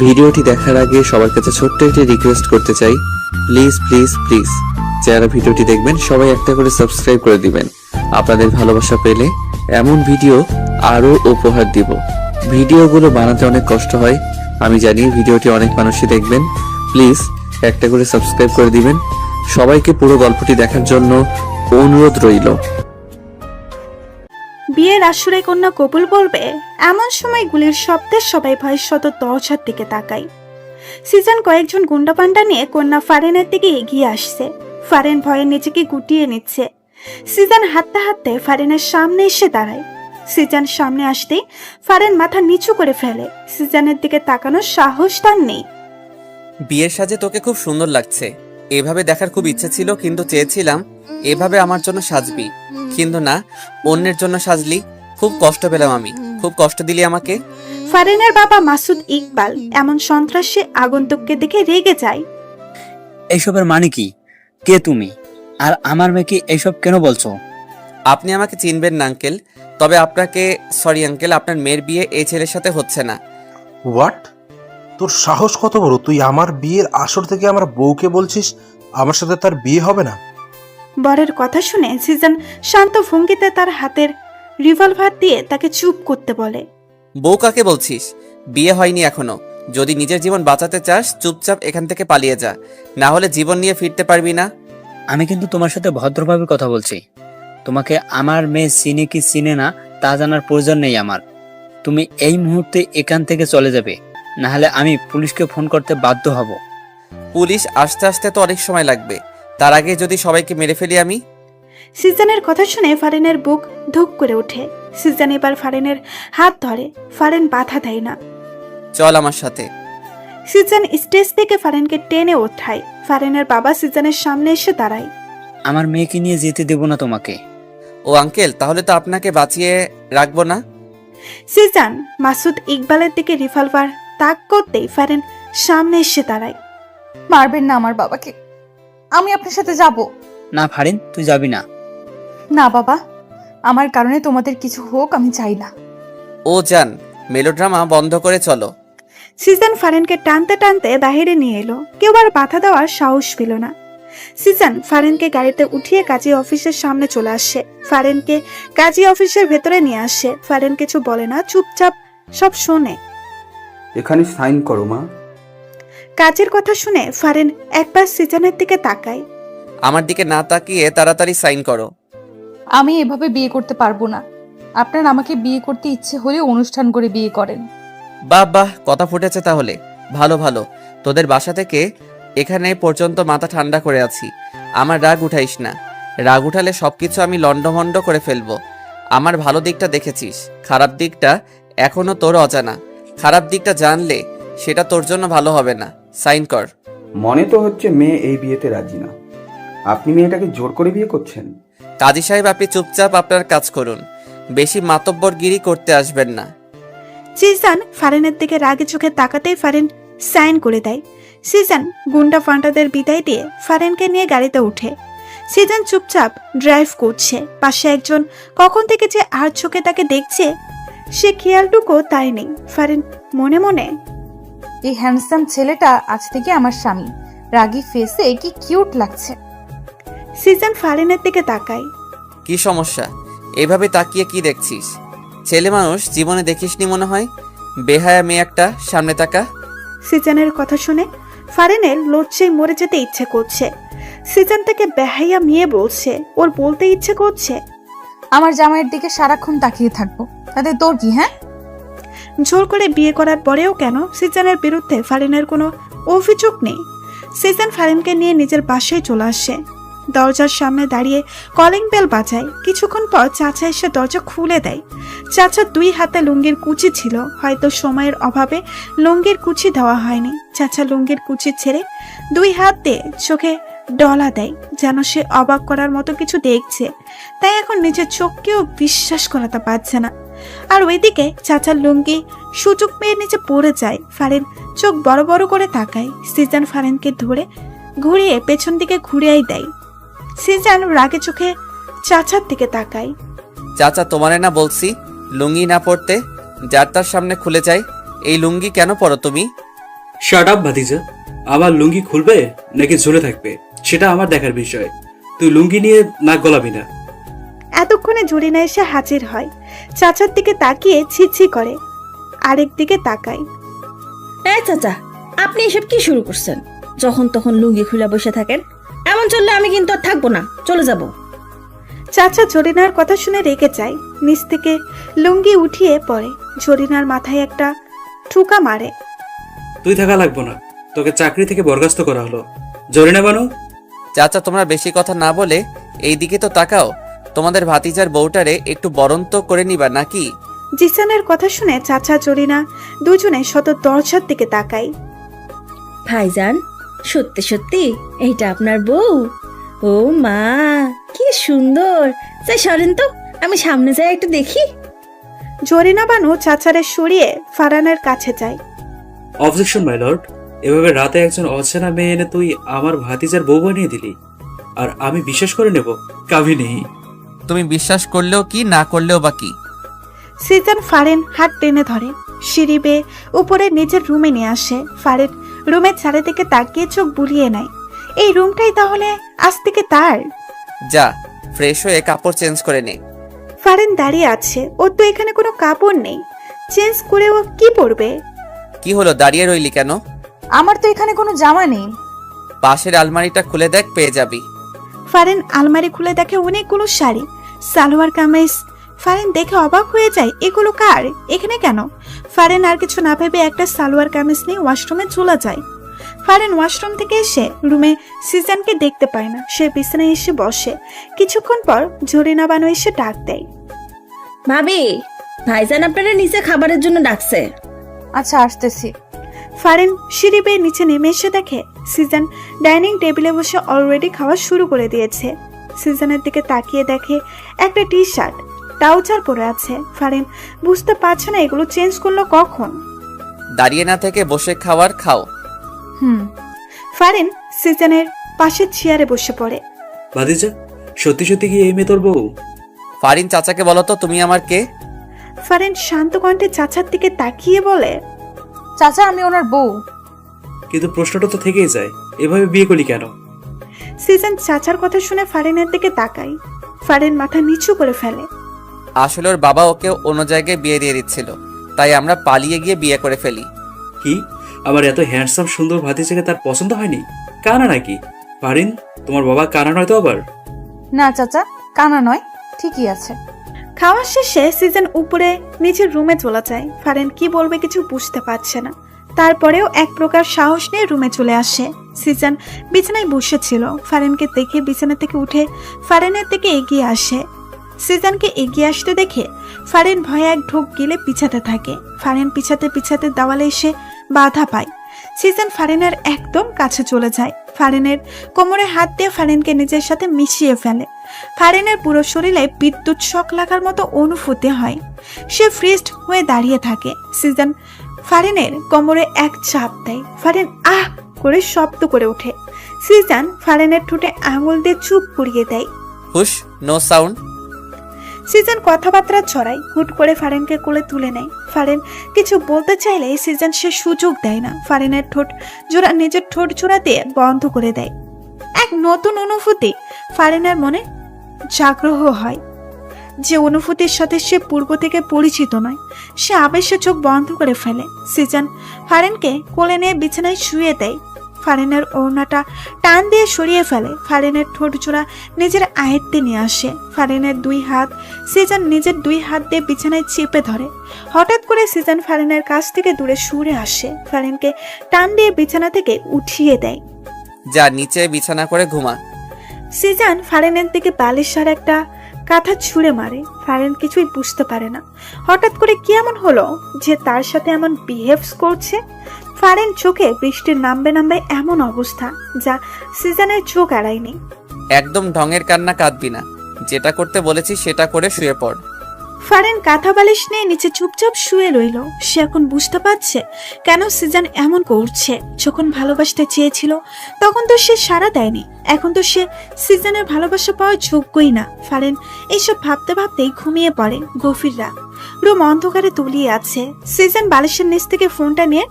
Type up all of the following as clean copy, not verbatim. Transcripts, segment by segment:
ভিডিওটি দেখার আগে সবার কাছে ছোট্ট একটি রিকোয়েস্ট করতে চাই, প্লিজ প্লিজ প্লিজ যারা ভিডিওটি দেখবেন সবাই একটা করে সাবস্ক্রাইব করে দিবেন। আপনাদের ভালোবাসা পেলে এমন ভিডিও আরো উপহার দিব। ভিডিওগুলো বানাতে অনেক কষ্ট হয়, আমি জানি। ভিডিওটি অনেক মানুষই দেখবেন, প্লিজ একটা করে সাবস্ক্রাইব করে দিবেন। সবাইকে পুরো গল্পটি দেখার জন্য অনুরোধ রইল। বিয়ের আসরে কন্যা কবুল বলবে এমন সময় গুলির শব্দে সবাই ভয়ের শত দরজার দিকে তাকায়। সিজন কয়েকজন গুন্ডাপান্ডা নিয়ে কন্যা ফারেনের দিকে এগিয়ে আসছে। ফারেন ভয়ে নিজেকে গুটিয়ে নিচ্ছে। সিজন হাঁটতে হাঁটতে ফারেনের সামনে এসে দাঁড়ায়। সিজন সামনে আসতেই ফারেন মাথা নিচু করে ফেলে। সিজনের দিকে তাকানোর সাহস তার নেই। বিয়ের সাজে তোকে খুব সুন্দর লাগছে। এভাবে দেখার খুব ইচ্ছে ছিল, কিন্তু চেয়েছিলাম এভাবে আমার জন্য সাজবি, কিন্তু না, অন্যের জন্য সাজলি। খুব কষ্ট পেলাম আমি, খুব কষ্ট দিলি আমাকে। ফারেনের বাবা মাসুদ ইকবাল এমন সন্ত্রাসী আগন্তুককে দেখে রেগে যায়। এইসবের মানে কি? কে তুমি? আর আমার মেয়েকে এইসব কেন বলছো? আপনি আমাকে চিনবেন না আঙ্কেল, তবে আপনাকে সরি আঙ্কেল, আপনার মেয়ের বিয়ে এই ছেলের সাথে হচ্ছে না। হোয়াট? তোর সাহস কত বড়? তুই আমার বিয়ের আসর থেকে আমার বউকে বলছিস আমার সাথে তার বিয়ে হবে না? বরের কথা শুনে সিজন শান্ত ভঙ্গিতে তার হাতের রিভলভার দিয়ে তাকে চুপ করতে বলে। বউ কাকে বলছিস? বিয়ে হয়নি এখনো। যদি নিজের জীবন বাঁচাতে চাস চুপচাপ এখান থেকে পালিয়ে যা, না হলে জীবন নিয়ে ফিরতে পারবি না। আমি কিন্তু তোমার সাথে ভদ্রভাবে কথা বলছি। তোমাকে আমার মেয়ে চিনে কি চিনে না তা জানার প্রয়োজন নেই আমার। তুমি এই মুহূর্তে এখান থেকে চলে যাবে, না হলে আমি পুলিশকে ফোন করতে বাধ্য হব। পুলিশ আসতে আসতে তো অনেক সময় লাগবে, তার আগে যদি সবাইকে মেরে ফেলি আমি। সিজনের কথা শুনে ফারেনের বুক ধুক করে ওঠে। সিজন এবার ফারেনের হাত ধরে। ফারেন বাধা দেয় না। চল আমার সাথে। সিজন স্টেজ থেকে ফারেনকে টেনে ওঠায়। ফারেনের বাবা সিজনের সামনে এসে দাঁড়ায়। আমার মেয়েকে নিয়ে যেতে দেব না তোমাকে। ও আঙ্কেল, তাহলে তো আপনাকে বাঁচিয়ে রাখবো না। সিজন মাসুদ ইকবালের দিকে রিভলভার তাক করতেই ফারেন সামনে এসে দাঁড়ায়। মারবেন না আমার বাবাকে, আমি আপনার সাথে যাব না ফারিন, তুই যাবি না। না বাবা, আমার কারণে তোমাদের কিছু হোক আমি চাই না। ও যান, মেলোড্রামা বন্ধ করে চলো। সিজন ফারেনকে টানতে টানতে বাহিরে নিয়ে এলো। কেউ আর বাধা দেওয়ার সাহস পেল না। সিজন ফারেনকে গাড়িতে উঠিয়ে কাজী অফিসের সামনে চলে আসে। ফারেনকে কাজী অফিসের ভেতরে নিয়ে আসে। ফারেন কিছু বলে না, চুপচাপ সব শোনে। এখানে সাইন করো মা। কাজের কথা শুনে ফারেন একবার সিজনের দিকে তাকায়। আমার দিকে না তাকিয়ে তাড়াতাড়ি সাইন করো। আমি এভাবে বিয়ে করতে পারবো না। আপনার আমাকে বিয়ে করতে ইচ্ছে হলে অনুষ্ঠান করে বিয়ে করেন। বাহ বাহ, কথা ফুটেছে তাহলে। ভালো ভালো, তোদের বাসা থেকে এখানে পর্যন্ত মাথা ঠান্ডা করে আছি। আমার রাগ উঠাইস না, রাগ উঠালে সবকিছু আমি লন্ডভন্ড করে ফেলবো। আমার ভালো দিকটা দেখেছিস, খারাপ দিকটা এখনো তোর অজানা। খারাপ দিকটা জানলে সেটা তোর জন্য ভালো হবে না। সাইন কর। মনে তো হচ্ছে মেয়ে এই বিয়েতে রাজি না। আপনি মেয়েটাকে জোর করে বিয়ে করছেন? কাজী সাহেব, আপনি চুপচাপ আপনার কাজ করুন, বেশি মাতব্বরগিরি করতে আসবেন না। সিজন ফারেনের দিকে রাগে চোখে তাকাতেই ফারেন সাইন করে দেয়। সিজন গুন্ডা ফান্টাদের বিদায় দিয়ে ফারেনকে নিয়ে গাড়িতে উঠে। সিজন চুপচাপ ড্রাইভ করছে। পাশে একজন কখন থেকে যে আর চোখে তাকে দেখছে সে খেয়ালটুকু তাই নেই। ফারেন মনে মনে, এই হ্যান্ডসাম ছেলেটা আজ থেকে আমার স্বামী। রাগী ফেসে কি কিউট লাগছে। সিজন ফারেনের দিকে তাকায়। কি সমস্যা? এভাবে তাকিয়ে কি দেখছিস? ছেলে মানুষ জীবনে দেখিসনি মনে হয়। বেহায়া মেয়ে একটা, সামনে তাকা। সিজনের কথা শুনে ফারেনের লজ্জায় মরে যেতে ইচ্ছে করছে। সিজন তাকে বেহাইয়া মেয়ে বলছে, ওর বলতে ইচ্ছে করছে আমার জামাইয়ের দিকে সারাক্ষণ তাকিয়ে থাকবো, তাতে তোর কি? হ্যাঁ, জোর করে বিয়ে করার পরেও কেন সিজনের বিরুদ্ধে ফারেনের কোনো অভিযোগ নেই। সিজন ফারেনকে নিয়ে নিজের বাসায় চলে আসে। দরজার সামনে দাঁড়িয়ে কলিং বেল বাজায়। কিছুক্ষণ পর চাচা এসে দরজা খুলে দেয়। চাচা দুই হাতে লুঙ্গির কুচি ছিল, হয়তো সময়ের অভাবে লুঙ্গির কুচি দেওয়া হয়নি। চাচা লুঙ্গির কুচি ছেড়ে দুই হাত দিয়ে চোখে ডলা দেয়, যেন সে অবাক করার মতো কিছু দেখছে। তাই এখন নিজের চোখকেও বিশ্বাস করাতে পারছে না। আর ওইদিকে চাচার লুঙ্গি সুযোগ পেয়ে নিচে পড়ে যায়। ফারেন চোখ বড় বড় করে তাকায়। সিজন ফারেনকে ধরে ঘুরিয়ে পেছন দিকে ঘুরিয়েই দেয়। সিজন রাগে চোখে চাচার দিকে তাকায়। চাচা, তোমারে না বলছি লুঙ্গি না পরতে? যার তার সামনে খুলে যায়। এই লুঙ্গি কেন পরো তুমি? শাট আপ ভাতিজা, আমার লুঙ্গি খুলবে নাকি ঝুলে থাকবে সেটা আমার দেখার বিষয়। তুই লুঙ্গি নিয়ে নাক গলাবি না। এতক্ষণে জরিনা এসে হাজির হয়। চাচার দিকে তাকিয়ে ছিছি করে, আরেক দিকে তাকায়। চাচা, আপনি এসব কি শুরু করছেন? যখন তখন লুঙ্গি খুলে বসে থাকেন, এমন চললে আমি কিন্তু আর থাকবো না, চলে যাব। চাচা জরিনার কথা শুনে রেগে যায়, নিচ থেকে লুঙ্গি উঠিয়ে পড়ে। জরিনার মাথায় একটা ঠুকা মারে। তুই থাকা লাগবো না, তোকে চাকরি থেকে বরখাস্ত করা হলো। জরিনা বানু, চাচা তোমরা বেশি কথা না বলে এই দিকে তো তাকাও। তোমাদের ভাতিজার বউটারে একটু বরন্ত করে নিবা নাকি? জিসানের কথা শুনে চাচা জরিনা দুজনে শত দরজার দিকে তাকায়। ভাইজান, সত্যি সত্যি এইটা আপনার বউ? ও মা, কি সুন্দর! যাই সরেন তো, আমি সামনে যাই একটু দেখি। জরিনা বানু চাচারে সরিয়ে ফারানের কাছে যায়। Objection my lord. এভাবে রাতে একজন অচেনা মেয়ে এনে তুই আমার ভাতিজার বউ বানিয়ে দিলি, আর আমি বিশ্বাস করে নেব? কাভি নেই। তুমি বিশ্বাস করলেও কি, না করলেও বা কি? সিজন ফারেন হাত টেনে ধরে, সিঁড়ি বেয়ে উপরে নিজের রুমে নিয়ে আসে। ফারেন রুমের চারিদিকে তাকিয়ে চোখ বুলিয়ে নেয়। এই রুমটাই তাহলে আজ থেকে তার। যা, ফ্রেশ হয়ে কাপড় চেঞ্জ করে নে। ফারেন দাঁড়িয়ে আছে, ওর তো এখানে কোনো কাপড় নেই, চেঞ্জ করে ও কি পরবে? কি হলো, দাঁড়িয়ে রইলি কেন? আমার তো এখানে কোনো জামা নেই। পাশের আলমারিটা খুলে দেখ, পেয়ে যাবি। ফারেন আলমারি খুলে দেখে অনেকগুলো শাড়ি, সালোয়ার কামিজ। ফারেন দেখে অবাক হয়ে যায়, এগুলো কার, এখানে কেন? ফারেন আর কিছু না ভেবে একটা সালোয়ার কামিজ নিয়ে ওয়াশরুমে চলে যায়। ফারেন ওয়াশরুম থেকে এসে রুমে সিজনকে দেখতে পায় না। সে বিছানায় এসে বসে। কিছুক্ষণ পর জরিনা বানু এসে ডাক দেয়। ভাবি, ভাইজান আপনারা নিচে খাবারের জন্য ডাকছে। আচ্ছা, আসতেছি। ফারেন সিঁড়ি বেয়ে নিচে নেমে এসে দেখে সিজন ডাইনিং টেবিলে বসে অলরেডি খাওয়া শুরু করে দিয়েছে। সিজনের দিকে তাকিয়ে দেখে একটা টি শার্ট ট্রাউজার পরে আছে। ফারেন বুঝতে পারছে না এগুলো চেঞ্জ করলো কখন। দাঁড়িয়ে না থেকে বসে খাওয়ার খাও। ফারেন সিজনের পাশের চেয়ারে বসে পড়ে। ভাতিজা, সত্যি সত্যি কি এই মেয়ে তোর বউ? ফারিন, চাচাকে বলো তো তুমি আমার কে? ফারেন শান্ত কণ্ঠে চাচার দিকে তাকিয়ে বলে, চাচা, আমি ওনার বউ। কিন্তু প্রশ্নটা তো থেকেই যায়, এভাবে বিয়ে করলি কেন? সিজন চাচার কথা শুনে ফারেনের দিকে তাকায়। ফারেন মাথা নিচু করে ফেলে। আসলে ওর বাবা ওকে অন্য জায়গায় বিয়ে দিয়ে দিচ্ছিল, তাই আমরা পালিয়ে গিয়ে বিয়ে করে ফেলি। কি, আবার এত হ্যান্ডসাম সুন্দর ভাতিজাকে তার পছন্দ হয়নি? কানা নাকি? পারিন, তোমার বাবা কানা নয় তো আবার? না চাচা, কানা নয়, ঠিকই আছে। খাওয়া শেষে সিজন উপরে নিজের রুমে চলে যায়। ফারেন কি বলবে কিছু বুঝতে পারছে না। তারপরেও এক প্রকার সাহস নিয়ে রুমে চলে আসে। সিজন বিছানায় বসেছিল। ফারেনকে দেখে বিছানা থেকে উঠে ফারেনের দিকে এগিয়ে আসে। সিজনকে এগিয়ে আসতে দেখে ফারেন ভয়ে এক ঢোক গিলে পিছাতে থাকে। ফারেন পিছাতে পিছাতে দেওয়ালে এসে বাধা পায়। সিজন ফারেনের একদম কাছে চলে যায়। ফারেনের কোমরে হাত দিয়ে ফারেনকে নিজের সাথে মিশিয়ে ফেলে। ফারেনের পুরো শরীরে বিদ্যুৎ শক লাগার মতো অনুভূতি হয়। সে ফ্রিজড হয়ে দাঁড়িয়ে থাকে। সিজন ফারেনের কোমরে এক চাপ দেয়। ফারেন আহ করে শব্দ করে ওঠে। সিজন ফারেনের ঠোঁটে আঙুল দিয়ে চুপ করিয়ে দেয়। হুশ, নো সাউন্ড। সিজন কথাবার্তা ছড়ায়। হুট করে ফারেনকে কোলে তুলে নেয়। ফারেন কিছু বলতে চাইলে সিজন সে সুযোগ দেয় না। ফারেনের ঠোঁট জোড়া নিজের ঠোঁট জোড়া দিয়ে বন্ধ করে দেয়। এক নতুন অনুভূতি ফারেনের মনে জাগ্রহ হয়, যে অনুভূতির সাথে সে পূর্ব থেকে পরিচিত নয়। সে আবেশে চোখ বন্ধ করে ফেলে। সিজন ফারেনকে কোলে নিয়ে বিছানায় শুয়ে দেয়। ফারেনের ওড়নাটা টান দিয়ে সরিয়ে ফেলে। ফারেনের ঠোঁট জোড়া নিজের আয়ত্তে নিয়ে আসে। ফারেনের দুই হাত সিজন নিজের দুই হাত দিয়ে বিছানায় চেপে ধরে। হঠাৎ করে সিজন ফারেনের কাছ থেকে দূরে সরে আসে। ফারেনকে টান দিয়ে বিছানা থেকে উঠিয়ে দেয়। যা নিচে বিছানা করে ঘুমা। সিজন ফারেনের দিকে বালিশের একটা কাঁথা ছুঁড়ে মারে। ফারেন কিছুই বুঝতে পারে না হঠাৎ করে কি এমন হলো যে তার সাথে এমন বিহেভস করছে। ফারেন চোখে বৃষ্টির নামবে নামবে এমন অবস্থা যা সিজনের চোখ এড়ায়নি। একদম ঢঙের কান্না কাঁদবি না, যেটা করতে বলেছি সেটা করে শুয়ে পড়। ফারেন কাঁথা বালিশ নিয়ে নিচে চুপচাপ শুয়ে রইল। সে এখন বুঝতে পারছে কেন সিজন এমন করছে। যখন ভালোবাসতে চেয়েছিল তখন তো সে সাড়া দেয়নি, এখন তো সে সিজনের ভালোবাসা পাওয়ার যোগ্যই না। ফারেন এইসব ভাবতে ভাবতেই ঘুমিয়ে পড়ে। গভীর রাত, রুম অন্ধকারে তলিয়ে আছে। সিজন বালিশের নিচ থেকে ফোনটা নিয়ে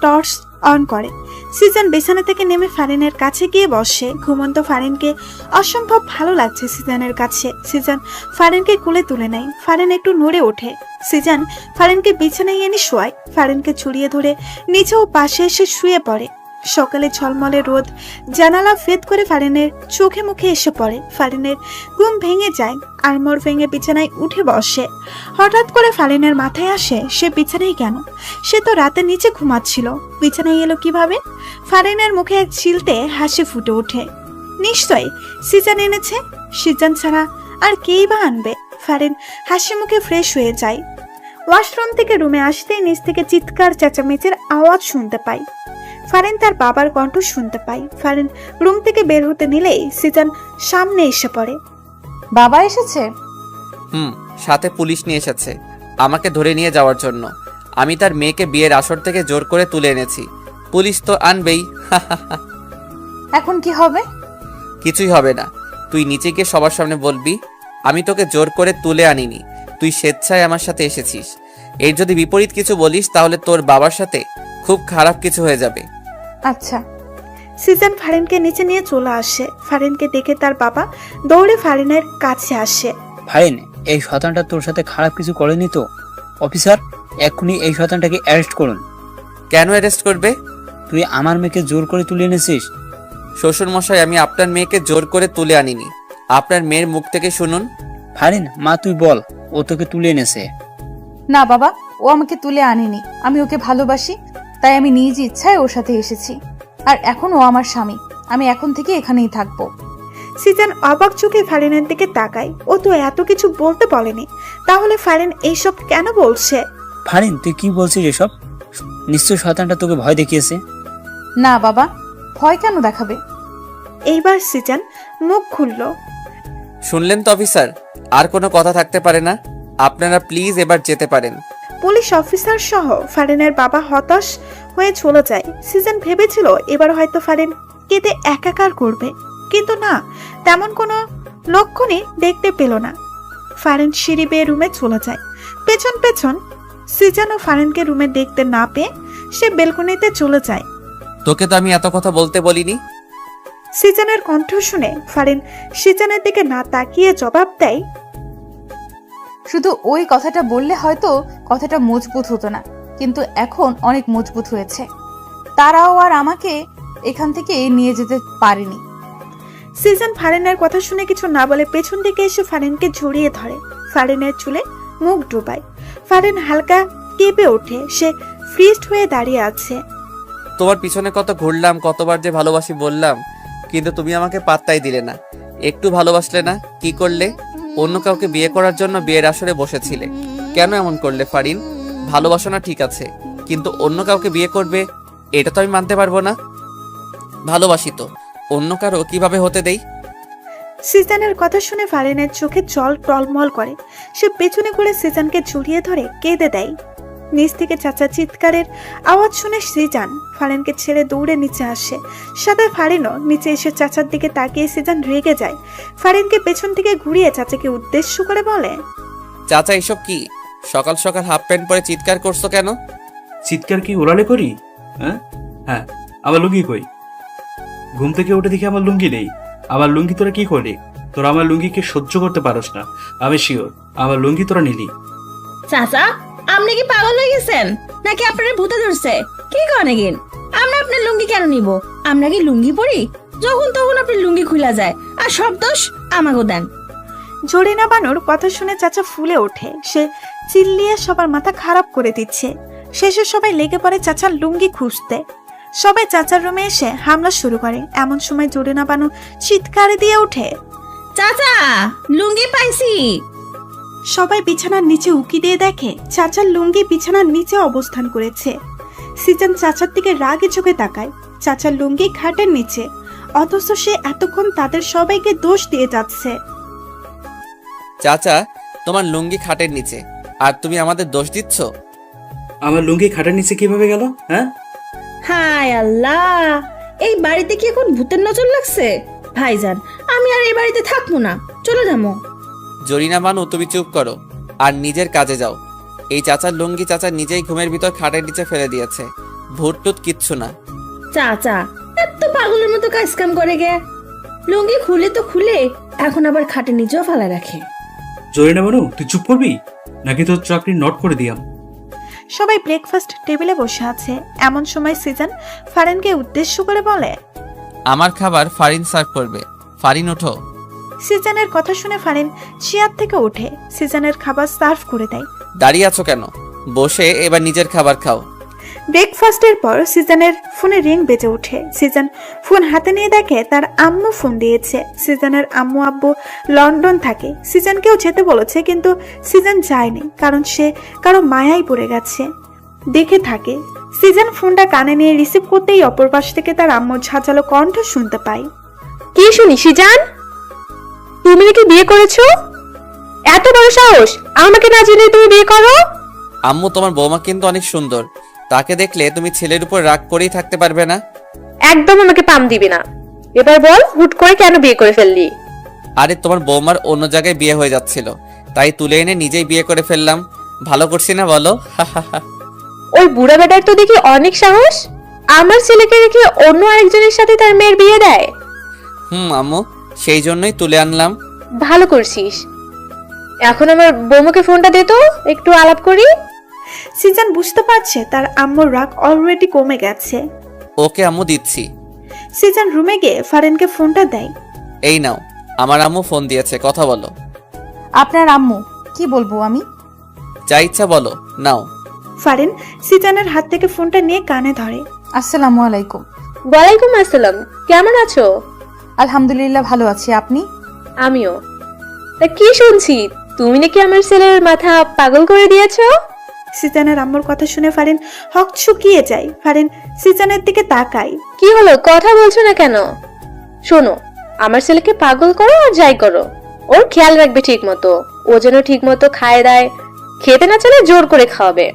টর্চ অন করে। সিজন বিছানা থেকে নেমে ফারিনের কাছে গিয়ে বসে। ঘুমন্ত ফারিনকে অসম্ভব ভালো লাগছে সিজনের কাছে। সিজন ফারিনকে কোলে তুলে নেয়। ফারিন একটু নড়ে ওঠে। সিজন ফারিনকে বিছানায় এনে শোয়ায়। ফারিনকে ছড়িয়ে ধরে নিচেও পাশে এসে শুয়ে পড়ে। সকালে ঝলমলে রোদ জানালা ভেদ করে ফারিনের চোখে মুখে এসে পড়ে। ফারিনের ঘুম ভেঙে যায়। আড়মোড় ভেঙে বিছানায় উঠে বসে। হঠাৎ করে ফারিনের মাথায় আসে সে বিছানায় কেন? সে তো রাতে নিচে ঘুমাচ্ছিল, বিছানায় এলো কিভাবে? ফারিনের মুখে এক চিলতে হাসি ফুটে ওঠে। নিশ্চয়ই সিজন এনেছে। সিজন ছাড়া আর কেই বা আনবে? ফারিন হাসি মুখে ফ্রেশ হয়ে যায়। ওয়াশরুম থেকে রুমে আসতেই নিচ থেকে চিৎকার চেঁচামেচির আওয়াজ শুনতে পায়। ফারিন তার বাবার কণ্ঠ শুনতে পায়। ফারিন রুম থেকে বের হতে নিলেই সিজন সামনে এসে পড়ে। বাবা এসেছে? সাথে পুলিশ নিয়ে এসেছে আমাকে ধরে নিয়ে যাওয়ার জন্য। আমি তার মেয়েকে বিয়ের আসর থেকে জোর করে তুলে এনেছি। পুলিশ তো আনবেই। এখন কি হবে? কিছুই হবে না। তুই নিচে গিয়ে সবার সামনে বলবি আমি তোকে জোর করে তুলে আনিনি, তুই স্বেচ্ছায় আমার সাথে এসেছিস। এর যদি বিপরীত কিছু বলিস তাহলে তোর বাবার সাথে খুব খারাপ কিছু হয়ে যাবে। আচ্ছা। সিজন ফারিনকে নিচে নিয়ে চলে আসে। ফারিনকে দেখে তার বাবা দৌড়ে ফারিনের কাছে আসে। ফারিন, এই শয়তানটা তোর সাথে খারাপ কিছু করেনি তো? অফিসার, এক্ষুনি এই শয়তানটাকে অ্যারেস্ট করুন। কেন অ্যারেস্ট করবে? তুই আমার মেয়েকে জোর করে তুলে এনেছিস। শ্বশুর মশাই, আমি আপনার মেয়েকে জোর করে তুলে আনিনি। আপনার মেয়ের মুখ থেকে শুনুন। ফারিন, মা তুই বল, ও তোকে তুলে এনেছে। না বাবা, ও আমাকে তুলে আনেনি। আমি ওকে ভালোবাসি, তাই আমি নিজ ইচ্ছায় ওর সাথে এসেছি। আর এখন ও আমার স্বামী। আমি এখন থেকে এখানেই থাকবো। সিজন অবাক চোখে ফারিনের দিকে তাকায়। ও তো এত কিছু বলতে বলেনি, তাহলে ফারিন এইসব কেন বলছে? ফারিন, তুই কি বলছিস এসব? নিশ্চয় শয়তানটা তোকে ভয় দেখিয়েছে। না বাবা, ভয় কেন দেখাবে? এইবার সিজন মুখ খুলল। শুনলেন তো অফিসার, আর কোনো কথা থাকতে পারে না। আপনারা প্লিজ এবার যেতে পারেন। পুলিশ অফিসার সহ ফারিনের বাবা হতাশ হয়ে চলে যায়। সিজন ভেবেছিল এবার হয়তো ফারিন কেঁদে একাকার করবে, কিন্তু না, তেমন কোনো লক্ষণই দেখতে পেল না। ফারিন সিঁড়ি বেয়ে রুমে চলে যায়। পেছন পেছন সিজন ও ফারিনকে রুমে দেখতে না পেয়ে সে বেলকনিতে চলে যায়। তোকে তো আমি এত কথা বলতে বলিনি। সিজনের কণ্ঠ শুনে ফারিন সিজনের দিকে না তাকিয়ে জবাব দেয়, শুধু ওই কথাটা বললে হয়তো কথাটা মজবুত হতো না, কিন্তু এখন অনেক মজবুত হয়েছে। তারাও আর আমাকে এখান থেকে নিয়ে যেতে পারেনি। সিজন ফারিনের কথা শুনে কিছু না বলে পেছন দিকে এসে ফারিনকে জড়িয়ে ধরে। ফারিনের চুলে মুখ ডুবায়। ফারিন হালকা কেঁপে ওঠে। সে ফ্রিজড হয়ে দাঁড়িয়ে আছে। তোমার পিছনে কত ঘুরলাম, কতবার যে ভালোবাসি বললাম, কিন্তু তুমি আমাকে পাত্তাই দিলে না। একটু ভালোবাসলে না, কি করলে? অন্য কাউকে বিয়ে করার জন্য বিয়ের আসরে বসেছিলে। কেন এমন করলে ফারিন? ভালোবাসো না ঠিক আছে, কিন্তু অন্য কাউকে বিয়ে করবে এটা তো আমি মানতে পারবো না। ভালোবাসি তো, অন্য কারো কিভাবে হতে দেই? সিজনের কথা শুনে ফারিনের চোখে জল টলমল করে। সে পেছনে করে সিজনকে জড়িয়ে ধরে কেঁদে দেয়। নিচ থেকে চাচা চিৎকারের আওয়াজ শুনে সিজান ফারিনকে ছেড়ে দৌড়ে নিচে আসে। সাথে ফারিনও নিচে এসে চাচার দিকে তাকিয়ে সিজান রেগে যায়। ফারিনকে পেছন থেকে ঘুরিয়ে চাচাকে উদ্দেশ্য করে বলে, চাচা এসব কি? সকাল সকাল হাফ প্যান্ট পরে চিৎকার করছো কেন? চিৎকার কি ওরালে করি? হ্যাঁ হ্যাঁ, আমার লুঙ্গি কই? ঘুম থেকে উঠে দেখি আমার লুঙ্গি নেই। আমার লুঙ্গি তোরা কি করলি? তোরা আমার লুঙ্গিকে সহ্য করতে পারস না, আমি শিওর। আমার লুঙ্গি তোরা নিলি। চাচা, আপনি কি পাগল হয়ে গেছেন নাকি আপনার ভূতে ধরছে? কি করেন? আমরা আপনার লুঙ্গি কেন নিব? আমরা কি লুঙ্গি পরি? যখন তখন আপনার লুঙ্গি খুলা যায়, আর সব দোষ আমাকে দেন। জরিনা বানুর কথা শুনে চাচা ফুলে ওঠে। সে চিল্লিয়ে সবার মাথা খারাপ করে দিচ্ছে। শেষে সবাই লেগে পড়ে চাচার লুঙ্গি খুঁজতে। সবাই চাচার রুমে এসে হামলা শুরু করে। এমন সময় জরিনা বানু চিৎকার দিয়ে ওঠে, চাচা, লুঙ্গি পাইছি। সবাই বিছানার নিচে উকি দিয়ে দেখে চাচার লুঙ্গি বিছানার নিচে অবস্থান করেছে। সিজন চাচার দিকে রাগে চোখে তাকায়। চাচার লুঙ্গি খাটের নিচে, অথচ সে এতক্ষণ তাদের সবাইকে দোষ দিয়ে যাচ্ছে। চাচা, তোমার লুঙ্গি খাটের নিচে, আর তুমি আমাদের দোষ দিচ্ছ? আমার লুঙ্গি খাটের নিচে কিভাবে গেল? হ্যাঁ, হায় আল্লাহ, এই বাড়িতে কি এখন ভূতের নজর লাগছে? ভাইজান, আমি আর এই বাড়িতে থাকবো না, চলে যাবো। জরিনা বানু, তুমি চুপ করো আর নিজের কাজে যাও। এই চাচার লুঙ্গি চাচা নিজেই ঘুমের ভিতর খাটের নিচে ফেলে দিয়েছে। ভূত টুত কিচ্ছু না। চাচা এত পাগলের মতো কাজ কাম করে গে, লুঙ্গি খুলে তো খুলে এখন আবার খাটে নিচেও ফেলা রাখে। জরিনা বানু, তুই চুপ করবি নাকি তোর চাকরি নট করে দিয়াম? সবাই ব্রেকফাস্ট টেবিলে বসে আছে। এমন সময় সিজন ফারিনকে উদ্দেশ্য করে বলে, আমার খাবার ফারিন সার্ভ করবে। ফারিন ওঠো। সিজনের কথা শুনে ফারিন চেয়ার থেকে ওঠে, সিজনের খাবার সার্ভ করে দেয়। দাঁড়িয়ে আছো কেন? বসে এবার নিজের খাবার খাও। ব্রেকফাস্টের পর সিজনের ফোনে রিং বেজে ওঠে। সিজন ফোন হাতে নিয়ে দেখে তার আম্মু ফোন দিয়েছে। সিজনের আম্মু আব্বু লন্ডন থাকে, সিজনকেও যেতে বলেছে, কিন্তু সিজন যায়নি কারণ সে কারো মায়ায় পড়ে গেছে। দেখে থাকে সিজন ফোনটা কানে নিয়ে রিসিভ করতেই অপর পাশ থেকে তার আম্মুর ঝাঁঝালো কণ্ঠ শুনতে পায়। কি শুনি সিজান, তুমি নাকি বিয়ে করেছো? এত বড় সাহস, আমাকে না জেনে তুমি বিয়ে করো? আম্মু, তোমার বৌমা কিন্তু অনেক সুন্দর, তাকে দেখলে তুমি ছেলের উপর রাগ করেই থাকতে পারবে না। একদম আমাকে পাম দিবি না। এবার বল, হুট করে কেন বিয়ে করে ফেললি? আরে তোমার বৌমার অন্য জায়গায় বিয়ে হয়ে যাচ্ছিল, তাই তুলে এনে নিজেই বিয়ে করে ফেললাম। ভালো করছি না বলো? ওই বুড়া বেটার তো দেখি অনেক সাহস, আমার ছেলেকে রেখে অন্য আরেকজনের সাথে তার মেয়ের বিয়ে দেয়। আম্মু, সেই জন্যই তুলে আনলাম। ভালো করছিস। এখন আমার বৌমাকে ফোনটা দে তো, একটু আলাপ করি। সিজন বুঝতে পারছে তার আম্মুর রাগ অলরেডি কমে গেছে। ওকে আম্মু, দিচ্ছি। সিজন রুমে গিয়ে ফারিনকে ফোনটা দেয়। এই নাও, আমার আম্মু ফোন দিয়েছে, কথা বলো। আপনার আম্মু? কি বলবো আমি? যা ইচ্ছা বলো, নাও। ফারিন সিজনের হাত থেকে ফোনটা নিয়ে কানে ধরে। আসসালামু আলাইকুম। ওয়ালাইকুম আসসালাম, কেমন আছো? আলহামদুলিল্লাহ, ভালো আছি, আপনি? আমিও। তা কি শুনছি, তুমি নাকি আমার ছেলের মাথা পাগল করে দিয়েছো? সিজনের আম্মুর কথা শুনে ফারিন হক শুকিয়ে যায়। ফারিন সিজনের দিকে তাকায়। কি হলো, কথা বলছো না কেন? শোনো, আমার ছেলেকে পাগল করো আর যাই করো, ওর খেয়াল রাখবে ঠিক মতো। ও যেন ঠিক মতো খায় দায়, খেতে না চলে জোর করে খাওয়াবে।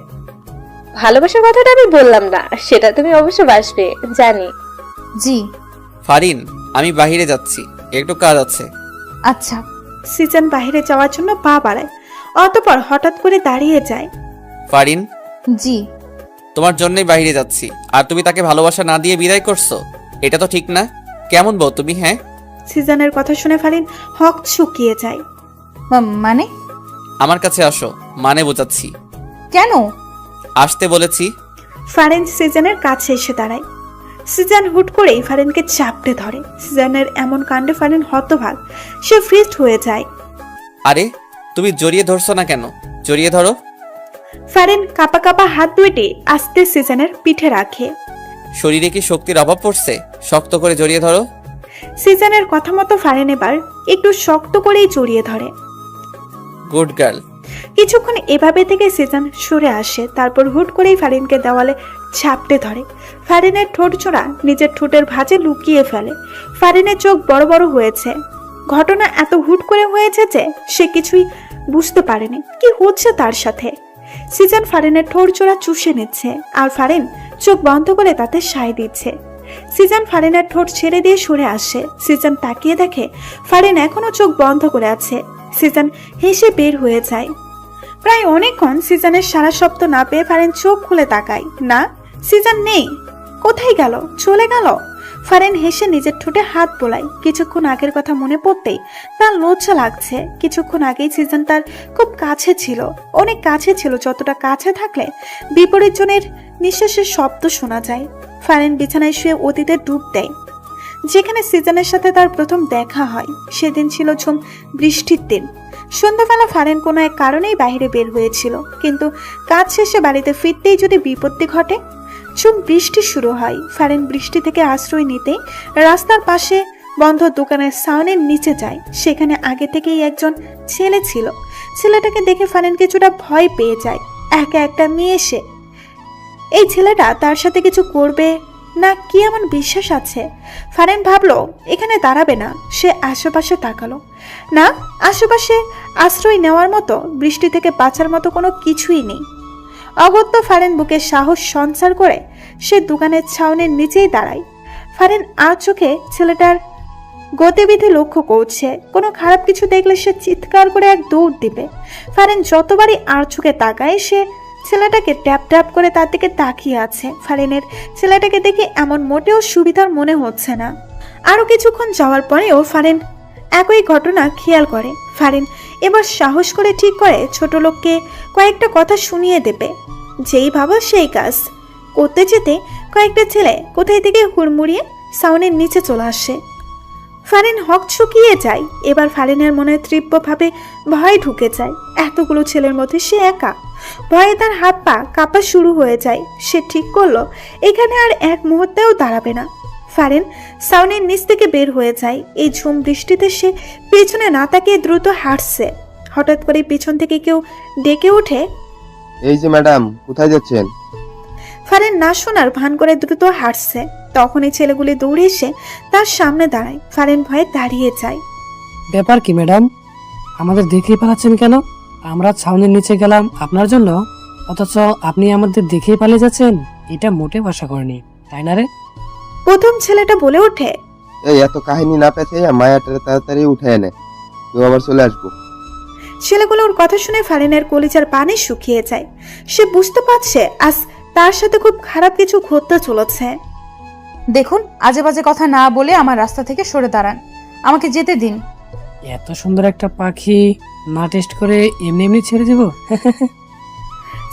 ভালোবাসার কথাটা আমি বললাম না, সেটা তুমি অবশ্য বাসবে, জানি। জি। ফারিন, আমি বাইরে যাচ্ছি, একটু কাজ আছে। আচ্ছা। সিজন বাইরে যাওয়ার জন্য পা বাড়ায়, অতঃপর হঠাৎ করে দাঁড়িয়ে যায়। ফারিন, জি। তোমার জন্যই বাইরে যাচ্ছি, আর তুমি তাকে ভালোবাসা না দিয়ে বিদায় করছো, এটা তো ঠিক না। কেমন বউ তুমি? হ্যাঁ, সিজনের কথা শুনে ফারিন হক শুকিয়ে যায়। মানে? আমার কাছে আসো, মানে বোঝাচ্ছি। কেন? আসতে বলেছি। ফারিন সিজনের কাছে এসে দাঁড়ায়। সিজন হুট করেই ফারিনকে চাপটে ধরে। সিজনের এমন কাণ্ডে ফারিন হতভাগ, সে ফ্রিজড হয়ে যায়। আরে তুমি জড়িয়ে ধরছো না কেন? জড়িয়ে ধরো। ফারিন কাপা কাপা হাত দুইটি আস্তে সিজনের পিঠে রাখে। শরীরে কি শক্তির অভাব পড়ছে? শক্ত করে জড়িয়ে ধরো। সিজনের কথা মতো ফারিন এবার একটু শক্ত করেই জড়িয়ে ধরে। Good girl. কিছুক্ষণ এভাবে থেকে সিজন সরে আসে, তারপর হুট করেই ফারিনকে দেওয়ালে ঝাপটে ধরে। ফারিনের ঠোঁট চোরা নিজের ঠোঁটের ভাঁজে লুকিয়ে ফেলে। ফারিনের চোখ বড় বড় হয়েছে। ঘটনা এত হুট করে হয়েছে যে সে কিছুই বুঝতে পারেনি কি হচ্ছে তার সাথে। সিজন ফারিনের ঠোঁট চোরা চুষে নিচ্ছে, আর ফারিন চোখ বন্ধ করে তাতে সায় দিচ্ছে। সিজন ফারিনের ঠোঁট ছেড়ে দিয়ে সরে আসে। সিজন তাকিয়ে দেখে ফারিন এখনো চোখ বন্ধ করে আছে। সিজন হেসে বের হয়ে যায়। প্রায় অনেকক্ষণ সিজনের সারা শব্দ না পেয়ে ফারিন চোখ খুলে তাকায়। না, সিজন নেই। কোথায় গেল? চলে গেল? ফারিন হেসে নিজের ঠোঁটে হাত বোলায়। কিছুক্ষণ আগের কথা মনে পড়তেই তার লজ্জা লাগছে। কিছুক্ষণ আগেই সিজন তার খুব কাছে ছিল, অনেক কাছে ছিল, যতটা কাছে থাকলে বিপরীত জনের নিঃশ্বাসের শব্দ শোনা যায়। ফারিন বিছানায় শুয়ে অতীতে ডুব দেয়। যেখানে সিজনের সাথে তার প্রথম দেখা হয় সেদিন ছিল ঝুম বৃষ্টির দিন। সন্ধ্যাবেলা ফারিন কোনো এক কারণেই বাইরে বের হয়েছিল, কিন্তু কাজ শেষে বাড়িতে ফিরতেই যদি বিপত্তি ঘটে। ঝুম বৃষ্টি শুরু হয়। ফারিন বৃষ্টি থেকে আশ্রয় নিতে রাস্তার পাশে বন্ধ দোকানের সাউনের নিচে যায়। সেখানে আগে থেকেই একজন ছেলে ছিল। ছেলেটাকে দেখে ফারিন কিছুটা ভয় পেয়ে যায়। একা একটা মেয়ে সে। এই ছেলেটা তার সাথে কিছু করবে না কি এমন বিশ্বাস আছে? ফারিন ভাবলো এখানে দাঁড়াবে না। সে আশেপাশে তাকালো। না, আশেপাশে আশ্রয় নেওয়ার মতো, বৃষ্টি থেকে বাঁচার মতো কোনো কিছুই নেই। অগত্য ফারিন বুকে সাহস সঞ্চার করে সে দোকানের ছাউনির নিচেই দাঁড়ায়। ফারিন আর চোখে ছেলেটার গতিবিধি লক্ষ্য করছে। কোনো খারাপ কিছু দেখলে সে চিৎকার করে এক দৌড় দিবে। ফারিন যতবারই আর চোখে তাকায় সে ছেলেটাকে ট্যাপ ট্যাপ করে তার দিকে তাকিয়ে আছে। ফারিনের ছেলেটাকে দেখে এমন মোটেও সুবিধার মনে হচ্ছে না। আরো কিছুক্ষণ যাওয়ার পরেও ফারিন একই ঘটনা খেয়াল করে। ফারিন এবার সাহস করে ঠিক করে ছোট লোককে কয়েকটা কথা শুনিয়ে দেবে। যেই ভাবা সেই কাজ করতে যেতে কয়েকটা ছেলে কোথায় থেকে হুড়মুড়িয়ে সাউনের নিচে চলে আসে। ফারিন হকচকিয়ে যায়। এবার ফারিনের মনে তীব্রভাবে ভয় ঢুকে যায়। এতগুলো ছেলের মধ্যে সে একা। ভয়ে তার হাত পা কাঁপা শুরু হয়ে যায়। সে ঠিক করলো এখানে আর এক মুহূর্তেও দাঁড়াবে না। ফারিন সাউনের নিচ থেকে বের হয়ে যায়। এই ঝুম বৃষ্টিতে সে পেছনে না তাকিয়ে দ্রুত হাঁটছে। হঠাৎ করে পিছন থেকে কেউ ডেকে ওঠে, এই যে ম্যাডাম, কোথায় যাচ্ছেন? ফারিন না শোনার ভান করে দ্রুত হাঁটছে। তখনই ছেলেগুলি দৌড়ে এসে তার সামনে দাঁড়ায়। ফারিন ভয়ে দাঁড়িয়ে যায়। ব্যাপার কি ম্যাডাম, আমাদের দেখেই পালাচ্ছেন কেন? আমরা ছাউনির নিচে গেলাম আপনার জন্য, অথচ আপনি আমাদের দেখেই পালিয়ে যাচ্ছেন। এটা মোটেও আশা করিনি, তাই না রে? প্রথম ছেলেটা বলে ওঠে, এই এত কাহিনী না পেঁচাইয়া মায়াটারে তাড়াতাড়ি উঠে এনে, কেউ আবার চলে আসবো। ছেলেগুলোর কথা শুনে ফারিনের কলিজার পানি শুকিয়ে যায়। সে বুঝতে পারছে আজ তার সাথে খুব খারাপ কিছু ঘটতে চলেছে। দেখুন, আজে বাজে কথা না বলে আমার রাস্তা থেকে সরে দাঁড়ান, আমাকে যেতে দিন। এত সুন্দর একটা পাখি না টেস্ট করে এমনি এমনি ছেড়ে দেব?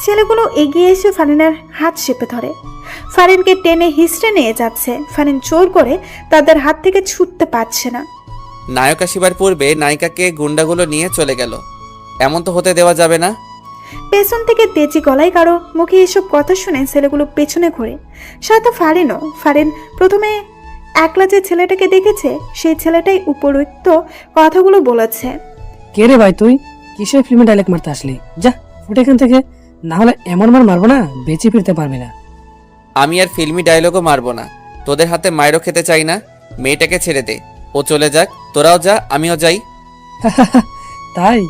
ছেলেগুলো এগিয়ে এসে ফারিনের হাত চেপে ধরে। ফারিনকে টেনে হিসড়ে নিয়ে যাচ্ছে। ফারিন জোর করে তাদের হাত থেকে ছুটতে পারছে না। নায়ক আসিবার পূর্বে নায়িকাকে গুন্ডাগুলো নিয়ে চলে গেল। এমন তো হতে দেওয়া যাবে না। পেছন থেকে তেজি গলায় কারো মুখে এসব কথা শুনে ছেলেগুলো পেছনে ঘোরে। সাথে ফারিনও। ফারিন প্রথমে একলা যে ছেলেটাকে দেখেছে সেই ছেলেটাই উপরোক্ত কথাগুলো বলেছে। কে রে ভাই তুই? কিসের ফিল্মে ডায়লগ মারতে আসলি? যা ফুটে এখান থেকে, না হলে এমন মার মারবো না বেঁচে ফিরতে পারবি না। আমি আর ফিল্মি ডায়লগও মারবো না। তোদের হাতে মায়েরও খেতে চাই না। মেয়েটাকে ছেড়ে দে, ও চলে যাক। তোরাও যা, আমিও যাই। তাই?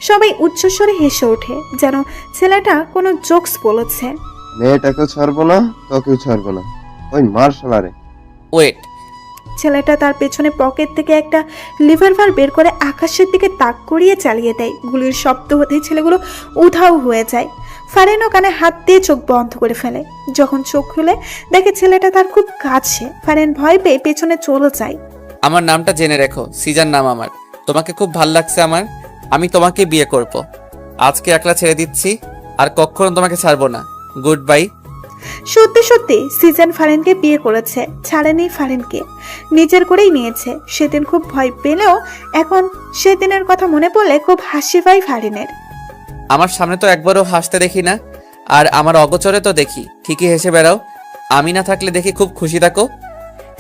সবাই উচ্চস্বরে হেসে ওঠে, যেন ছেলেটা কোনো জোকস বলেছে। মেয়েটাকেও ছাড়বো না, তোকেও ছাড়বো না, ওই মার শালারে। ওয়েট, ছেলেটা তার পেছনে পকেট থেকে একটা লিভারভার বের করে আকাশের দিকে তাক করিয়ে চালিয়ে দেয়। গুলির শব্দ হতেই ছেলেগুলো উধাও হয়ে যায়। ফারিনও কানে হাত দিয়ে চোখ বন্ধ করে ফেলে। যখন চোখ খুলে দেখে ছেলেটা তার খুব কাছে। ফারিন ভয় পেয়ে পেছনে চলে যায়। আমার নামটা জেনে রেখো, সিজান নাম আমার। তোমাকে খুব ভাল লাগছে আমার। আমি তোমাকে বিয়ে করব। আজকে একলা ছেড়ে দিচ্ছি, আর কখনো তোমাকে ছাড়বো না। Good bye. সত্যি সত্যি সিজন ফারিনকে বিয়ে করেছে, ছাড়েনি ফারিনকে, নিজের করেই নিয়েছে। সেদিন খুব ভয় পেলেও এখন সেদিনের কথা মনে পড়লে খুব হাসি পায় ফারিনের। আমার সামনে তো একবারও হাসতে দেখি না, আর আমার অগোচরে তো দেখি ঠিকই হেসে বেড়াও। আমি না থাকলে দেখি খুব খুশি থাকো।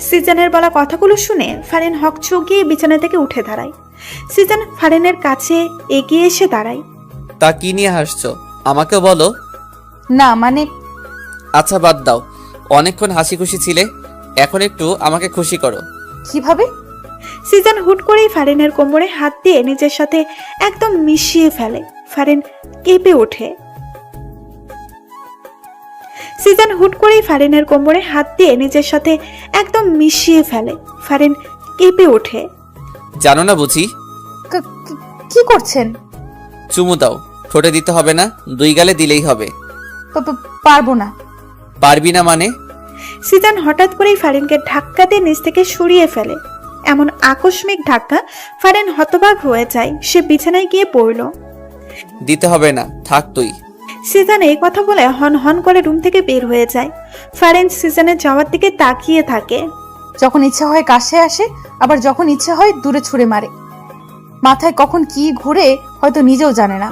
সিজনের বলা কথাগুলো শুনে ফারিন হকচকিয়ে বিছানা থেকে উঠে দাঁড়ায়। সিজন ফারিনের কাছে এগিয়ে এসে দাঁড়ায়। তা কি নিয়ে হাসছো? আমাকেও বলো। না মানে, আচ্ছা বাদ দাও, অনেকক্ষণ হাসি খুশি ছিলে, এখন একটু আমাকে খুশি করো। কিভাবে? সিজন হুট করেই ফারিনের কোমরে হাত দিয়ে নিজের সাথে একদম মিশিয়ে ফেলে। ফারিন কেঁপে ওঠে। সিজন হুট করেই ফারিনের কোমরে হাত দিয়ে নিজের সাথে একদম মিশিয়ে ফেলে। ফারিন কেঁপে ওঠে। জানো না বুঝি? কি করছেন? চুমু দাও। ঠোঁটে দিতে হবে না, দুই গালে দিলেই হবে। পারবো না। পারবি না মানে? সিজন হঠাৎ করেই ফারিনকে ধাক্কা দিয়ে নিচ থেকে সরিয়ে ফেলে। এমন আকস্মিক ধাক্কা ফারিন হতবাক হয়ে যায়। সে বিছানায় গিয়ে পড়ল। দিতে হবে না, থাক তুই। সিজন এই কথা বলে হন হন করে রুম থেকে বের হয়ে যায়। ফারিন সিজনের যাওয়ার দিকে তাকিয়ে থাকে। যখন ইচ্ছা হয় কাছে আসে, আবার যখন ইচ্ছা হয় দূরে ছুঁড়ে মারে। মাথায় কখন কি ঘুরে হয়তো নিজেও জানে না।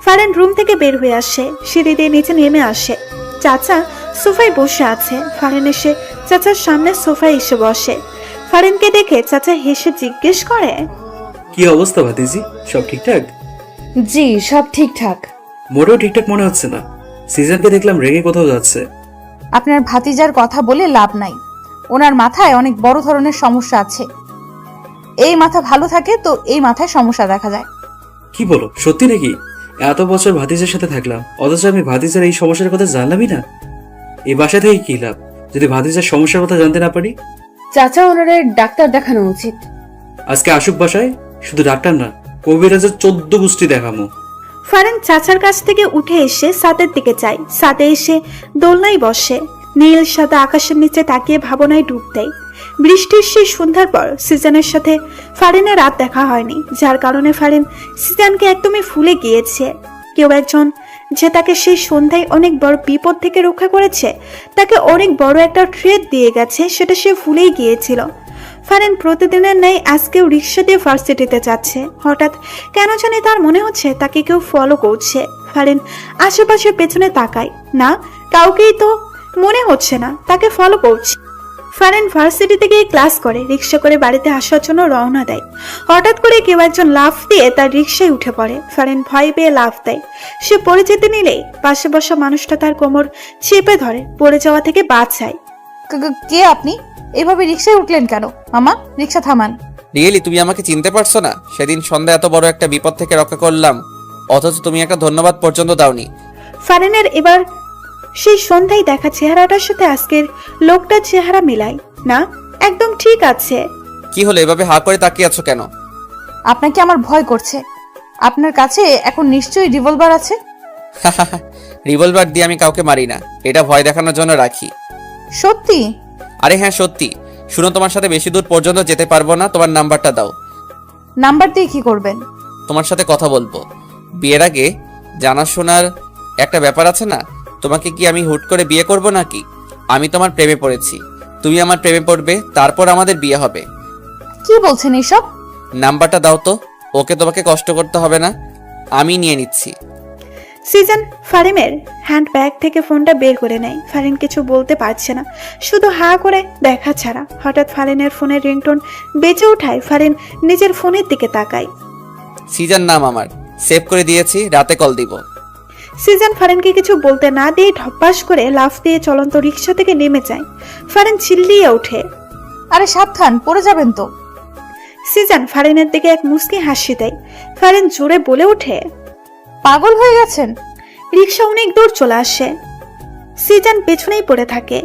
ফারিন রুম থেকে বের হয়ে আসে, সিঁড়ি দিয়ে নিচে নেমে আসে। চাচা সোফায় বসে আছে। ফারিন এসে চাচার সামনে সোফায় এসে বসে। ফারিনকে দেখে চাচা হেসে জিজ্ঞেস করে, কি অবস্থা ভাতিজি, সব ঠিকঠাক? জি সব ঠিকঠাক। মোটেও ঠিকঠাক মনে হচ্ছে না। সিজনকে দেখলাম রেগে কোথাও যাচ্ছে। আপনার ভাতিজার কথা বলে লাভ নাই। ওনার মাথায় অনেক বড় ধরনের সমস্যা আছে। এই মাথা ভালো থাকে তো এই মাথায় সমস্যা দেখা যায়। কি বলো, সত্যি নাকি? এত বছর ভাতিজার সাথে থাকলাম, অথচ আমি ভাতিজার এই সমস্যার কথা জানলামই না। এই বাসা থেকে কি লাভ যদি ভাতিজার সমস্যার কথা জানতে না পারি? চাচা ওনারে ডাক্তার দেখানো উচিত। আজকে আসুক বাসায়, শুধু ডাক্তার না, কবিরাজের 14 গোষ্ঠী দেখামো। ফারিন চাচার কাছ থেকে উঠে এসে ছাদের দিকে যায়। ছাদে এসে দোলনায় বসে। নীল সাদা আকাশের নিচে তাকিয়ে ভাবনায় ডুব দেয়। বৃষ্টির সেই সন্ধ্যার পর সিজানের সাথে ফারিনের রাত দেখা হয়নি, যার কারণে ফারিন সিজানকে একদমই ভুলে গিয়েছে। কেউ একজন যে তাকে সেই সন্ধ্যায় অনেক বড় বিপদ থেকে রক্ষা করেছে, তাকে অনেক বড় একটা ট্রিট দিয়ে গেছে, সেটা সে ভুলেই গিয়েছিল। ফারিন প্রতিদিনের ন্যায় আজকেও রিক্সা দিয়ে ভার্সিটিতে যাচ্ছে। হঠাৎ কেন জানি তার মনে হচ্ছে তাকে কেউ ফলো করছে। ফারিন আশেপাশে পেছনে তাকায়, না কাউকেই তো মনে হচ্ছে না তাকে ফলো করছে। ফারিন ভার্সিটিতে গিয়ে ক্লাস করে রিক্সা করে বাড়িতে আসার জন্য রওনা দেয়। হঠাৎ করে কেউ একজন লাফ দিয়ে তার রিক্সায় উঠে পড়ে। ফারিন ভয় পেয়ে লাফ দেয়। সে পড়ে যেতে নিলেই পাশে বসা মানুষটা তার কোমর চেপে ধরে পড়ে যাওয়া থেকে বাঁচায়। কে আপনি? এভাবে রিক্সায় উঠলেন কেন? মামা, রিক্সা থামান। রিয়েলি তুমি আমাকে চিনতে পারছো না? সেদিন সন্ধ্যা এত বড় একটা বিপদ থেকে রক্ষা করলাম, অথচ তুমি একটা ধন্যবাদ পর্যন্ত দাওনি। ফারিনের এবার সেই সন্ধ্যায় দেখা চেহারাটার সাথে আজকের লোকটার চেহারা মিলায় না, একদম ঠিক আছে। কি হলো, এভাবে হা করে তাকিয়ে আছো কেন? আপনাকে আমার ভয় করছে। আপনার কাছে এখন নিশ্চয়ই রিভলভার আছে। রিভলভার দিয়ে আমি কাউকে মারি না, এটা ভয় দেখানোর জন্য রাখি। সত্যি? আরে হ্যাঁ সত্যি। শুনো, তোমার সাথে বেশি দূর পর্যন্ত যেতে পারবো না, তোমার নাম্বারটা দাও। নাম্বার দিয়ে কি করবেন? তোমার সাথে কথা বলবো। বিয়ের আগে জানাশোনার একটা ব্যাপার আছে না? তোমাকে কি আমি হুট করে বিয়ে করব নাকি? আমি তোমার প্রেমে পড়েছি, তুমি আমার প্রেমে পড়বে, তারপর আমাদের বিয়ে হবে। কি বলছেন এসব? নাম্বারটা দাও তো। ওকে তোমাকে কষ্ট করতে হবে না, আমি নিয়ে নিচ্ছি। সিজন ফারিনের হ্যান্ড ব্যাগ থেকে ফোনটা বের করে নেয়। ফারিন কিছু বলতে পারছে না, শুধু হা করে দেখা ছাড়া। হঠাৎ ফারিনের ফোনের রিংটোন বেজে ওঠায়। ফারিন নিজের ফোনের দিকে তাকায়। সিজন নাম আমার, সেভ করে দিয়েছি, রাতে কল দিব। সিজন ফারিনকে কিছু বলতে না দিয়ে ঢপাস করে লাফ দিয়ে চলন্ত রিক্সা থেকে নেমে যায়। ফারিন চিল্লিয়ে ওঠে, আরে সাবধান, পড়ে যাবেন তো। সিজন ফারিনের দিকে এক মুচকি হাসি দেয়। ফারিন জোরে বলে ওঠে, পাগল হয়ে গেছেন? রিক্সা অনেক দূর চলে আসে। সিজন পেছনেই পড়ে থাকে।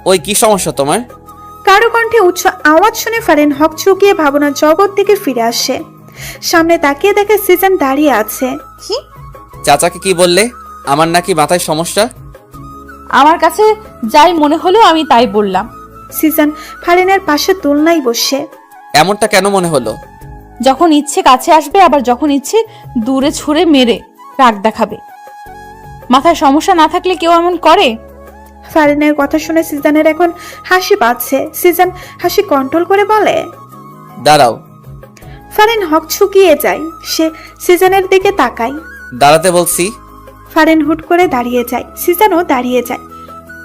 ওই কি সমস্যা তোমার? কারো কণ্ঠে উচ্চ আওয়াজ শুনে ফারিন হকচকিয়ে ভাবনার জগৎ থেকে ফিরে আসে। সামনে তাকিয়ে দেখে সিজন দাঁড়িয়ে আছে। কি? চাচাকে কি বললে? আমার নাকি মাথায় সমস্যা? আমার কাছে যাই মনে হলো আমি তাই বললাম। সিজন ফারিনের পাশে দোলনায় বসে। এমনটা কেন মনে হলো? যখন ইচ্ছে কাছে আসবে, আবার যখন ইচ্ছে দূরে ছুঁড়ে মেরে রাগ দেখাবে। মাথায় সমস্যা না থাকলে কেউ এমন করে? ফারিনের কথা শুনে সিজনের এখন হাসি পাচ্ছে। সিজন হাসি কন্ট্রোল করে বলে, দাঁড়াও। ফারিন হকচকিয়ে যায়। সে সিজনের দিকে তাকায়। দাঁড়াতে বলছি। ফারিন হুট করে দাঁড়িয়ে যায়। সিজনও দাঁড়িয়ে যায়।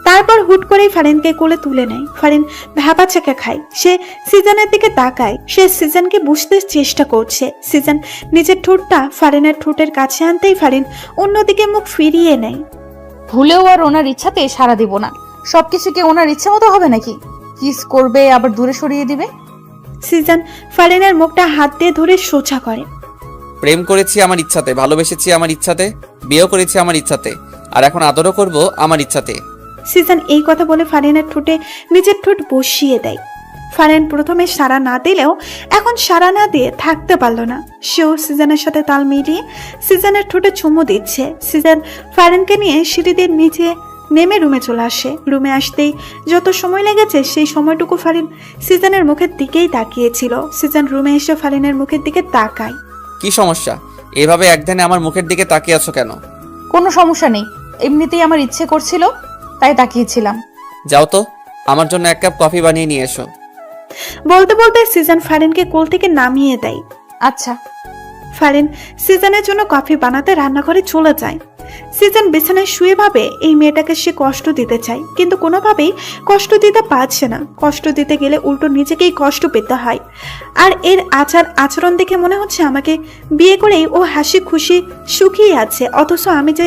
তারপর হুট করেই ফারিনকে কোলে তুলে নেয়। ফারিন ভ্যাবাচাকা খায়। সে সিজনের দিকে তাকায়। সে সিজনকে বুঝতে চেষ্টা করছে। সিজন নিজের ঠোঁটটা ফারিনের ঠোঁটের কাছে আনতেই ফারিন অন্যদিকে মুখ ফিরিয়ে নেয়। ভুলেও আর ওনার ইচ্ছাতে সাড়া দিব না। সবকিছু কি ওনার ইচ্ছা মতো হবে নাকি? কিস করবে আবার দূরে সরিয়ে দিবে। সিজন ফারিনের মুখটা হাত দিয়ে ধরে সোজা করে। প্রেম করেছি আমার ইচ্ছাতে, ভালোবেসেছি আমার ইচ্ছাতে, বিয়েও করেছি আমার ইচ্ছাতে, আর এখন আদরও করব আমার ইচ্ছাতে। সিজন এই কথা বলে ফারিনের ঠোঁটে নিজের ঠোঁট বসিয়ে দেয়। ফারিন প্রথমে সাড়া না দিলেও এখন সাড়া না দিয়ে থাকতে পারল না। সেও সিজনের সাথে তাল মিলিয়ে সিজনের ঠোঁটে চুমু দিচ্ছে। সিজন ফারিনকে নিয়ে সিঁড়ি দিয়ে নিচে নেমে রুমে চলে আসে। রুমে আসতেই যত সময় লেগেছে সেই সময়টুকু ফারিন সিজনের মুখের দিকেই তাকিয়েছিল। সিজন রুমে এসে ফারিনের মুখের দিকে তাকায়। কি সমস্যা? এভাবে একধানে আমার মুখের দিকে তাকিয়ে আছো কেন? কোনো সমস্যা নেই, এমনিতেই আমার ইচ্ছে করছিল তাই তাকিয়েছিলাম। যাও তো, আমার জন্য এক কাপ কফি বানিয়ে নিয়ে এসো। বলতে বলতে সিজন ফারিনকে কোল থেকে নামিয়ে দেয়। আচ্ছা। ফারিন সিজনের জন্য কফি বানাতে রান্নাঘরে চলে যায়। সিজন বিছানায় শুয়ে ভাবে এই মেয়েটাকে সে কষ্ট দিতে চায়, কিন্তু কোনোভাবেই কষ্ট দিতে পারছে না। কষ্ট দিতে গেলে উল্টো নিজেকেই কষ্ট পেতে হয়। আর এর আচরণ দেখে মনে হচ্ছে আমাকে বিয়ে করেই ও হাসি খুশি সুখী আছে, অথচ আমি যে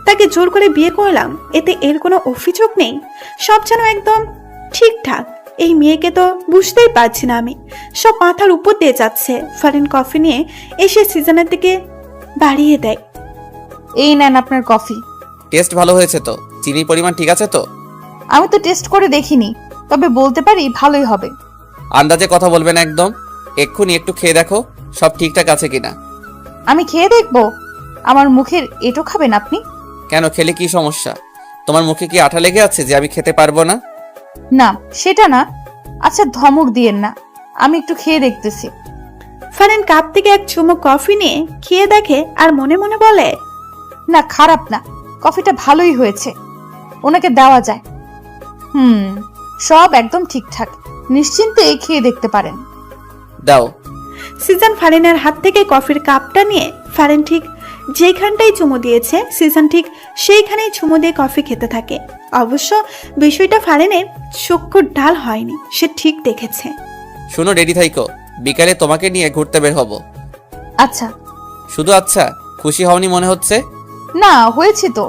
তাকে জোর করে বিয়ে করলাম এতে এর কোনো অভিযোগ নেই। সব যেন একদম ঠিকঠাক। এই মেয়েকে তো বুঝতেই পারছি না আমি, সব মাথার উপর দিয়ে যাচ্ছে। ফারিন কফি নিয়ে এসে সিজনের দিকে বাড়িয়ে দেয়। এই নেন আপনার কফি। টেস্ট ভালো হয়েছে তো? চিনির পরিমাণ ঠিক আছে তো? আমি তো টেস্ট করে দেখিনি, তবে বলতে পারি ভালোই হবে। আন্দাজে কথা বলবে না একদম। এক্ষুনি একটু খেয়ে দেখো সব ঠিকঠাক আছে কিনা। আমি খেয়ে দেখবো? আমার মুখের এটো খাবেন আপনি? কেন, খেলে কি সমস্যা? তোমার মুখে কি আঠা লেগে আছে যে আমি খেতে পারবো না? না সেটা না। আচ্ছা ধমক দিয়েন না, আমি একটু খেয়ে দেখতেছি। ফারিন কাপ থেকে এক চুমুক কফি নিয়ে খেয়ে দেখে আর মনে মনে বলে, না খারাপ না, কফিটা ভালোই হয়েছে, ওনাকে দেওয়া যায়। সব একদম ঠিকঠাক, নিশ্চিন্তে খেয়ে দেখতে পারেন। দাও। সিজন ফারিনের হাত থেকে কফির কাপটা নিয়ে ফারিন ঠিক যেখানটাই চুমু দিয়েছে সিজন ঠিক সেইখানেই চুমু দিয়ে কফি খেতে থাকে। অবশ্য বিষয়টা ফারিনের চক্ষুর ঢাল হয়নি, সে ঠিক দেখেছে। শোনো, রেডি থাইকো, বিকালে তোমাকে নিয়ে ঘুরতে বের হব। আচ্ছা। শুধু আচ্ছা? খুশি হওনি মনে হচ্ছে? না হয়েছি তো,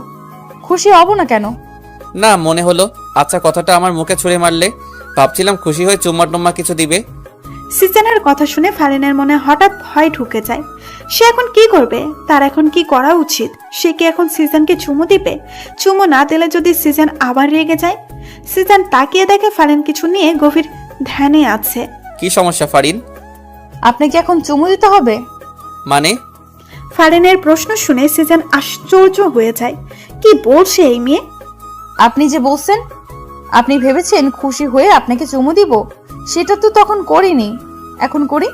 খুশি হব না কেন? না, মনে হলো। আচ্ছা কথাটা আমার মুখে ছুঁড়ে মারলে, ভাবছিলাম খুশি হয়ে চুম্মা টুম্মা কিছু দিবে। সিজনের কথা শুনে ফারিনের মনে হঠাৎ ভয় ঢুকে যায়। সে এখন কি করবে? তার এখন কি করা উচিত? সে কি এখন সিজনকে চুমু দিবে? চুমু না দিলে যদি সিজন আবার রেগে যায়? সিজন তাকিয়ে দেখে ফারিন কিছু নিয়ে গভীর ধ্যানে আছে। কি সমস্যা ফারিন? আপনাকে এখন চুমু দিতে হবে? মানে? ফারিনের প্রশ্ন শুনে সিজন আশ্চর্য হয়ে যায়। কি বলছে এই মেয়ে? আপনি যে বলছেন, আপনি ভেবেছেন খুশি হয়ে আপনাকে চুমু দিব, সেটা তো তখন করিনি, এখন করি।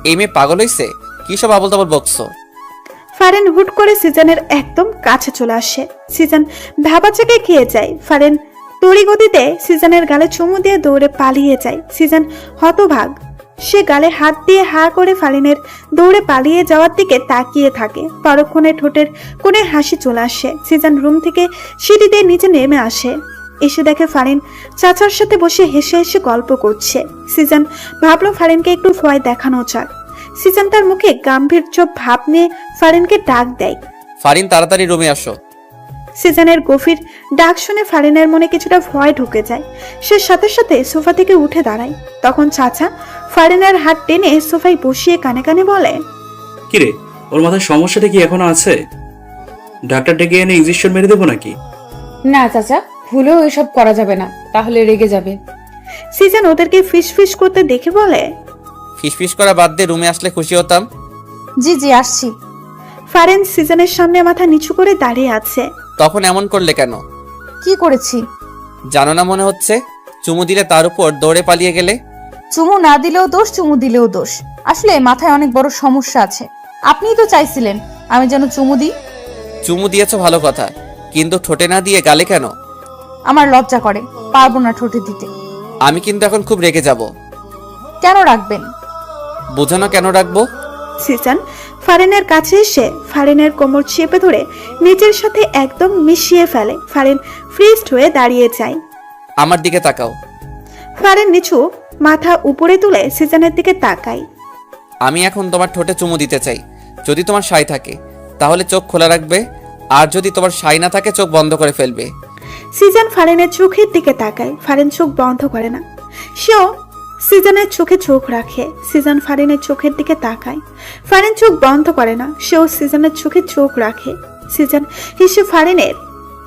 এই মেয়ে পাগল হইছে? কি সব আবল তাবল বকছো? ফারিন হুট করে সিজনের একদম কাছে চলে আসে। সিজন ভাবাচাকে খেয়ে যায়। ফারিন তড়িগতিতে সিজনের গালে চুমু দিয়ে দৌড়ে পালিয়ে যায়। সিজন হতভাগ, সে গালে হাত দিয়ে হা করে ফারিনের দৌড়ে পালিয়ে যাওয়ার দিকে তাকিয়ে থাকে। পরক্ষণে ঠোঁটের কোণে হাসি চলে আসে। সিজন রুম থেকে সিঁড়ি দিয়ে নিচে নেমে আসে। এসে দেখে ফারিন চাচার সাথে বসে হেসে হেসে গল্প করছে। সিজন ভাবলো ফারিনকে একটু ভয় দেখানো যাক। সিজন তার মুখে গাম্ভীর্য ভাব নিয়ে ফারিনকে ডাক দেয়। ফারিন, তাড়াতাড়ি রুমে আসো। সিজনের গভীর ডাক শুনে ফারিনের মনে কিছুটা ভয় ঢুকে যায়। সে সাথে সাথে সোফা থেকে উঠে দাঁড়ায়। তখন চাচা ফারিনের হাত টেনে সোফায় বসিয়ে কানে কানে বলে, কিরে, ওর মাথায় সমস্যাটা কি এখনো আছে? ডাক্তার ডেকে এনে ইনজেকশন মেরে দেবো নাকি? না চাচা, ভুলেও এসব করা যাবে না, তাহলে রেগে যাবে। সিজন ওদেরকে ফিস ফিস করতে দেখে বলে, ফিসফিস করা বাদ দিয়ে রুমে আসলে খুশি হতাম। জি জি আসছি। ফারিন সিজনের সামনে মাথা নিচু করে দাঁড়িয়ে আছে। তখন এমন করলে কেন? কি করেছি? জানো না মনে হচ্ছে? চুমু দিলে তার উপর দৌড়ে পালিয়ে গেলে। চুমু না দিলেও দোষ, চুমু দিলেও দোষ। আসলে মাথায় অনেক বড় সমস্যা আছে। আপনিই তো চাইছিলেন আমি যেন চুমু দিই। চুমু দিয়েছো ভালো কথা, কিন্তু ঠোঁটে না দিয়ে গালে কেন? আমার লজ্জা করে, পারবো না ঠোঁটে দিতে। আমি কিন্তু এখন খুব রেগে যাব। কেন রাখবেন? বুঝো না কেন রাখবো? সিজন ফারিনের কাছে এসে ফারিনের কোমর চেপে ধরে নিজের সাথে একদম মিশিয়ে ফেলে। ফারিন ফ্রিজড হয়ে দাঁড়িয়ে যায়। আমার দিকে তাকাও। ফারিন নিচু মাথা উপরে তুলে সিজনের দিকে তাকায়। আমি এখন তোমার ঠোঁটে চুমু দিতে চাই। যদি তোমার সাই থাকে তাহলে চোখ খোলা রাখবে, আর যদি তোমার সাই না থাকে চোখ বন্ধ করে ফেলবে। সিজন ফারিনের চোখের দিকে তাকায়। ফারিন চোখ বন্ধ করে না, সেও সিজনের চোখে চোখ রাখে। সিজন ফারিনের চোখের দিকে তাকায়। ফারিন চোখ বন্ধ করে না, সেও সিজনের চোখে চোখ রাখে। সিজন হেসে ফারিনের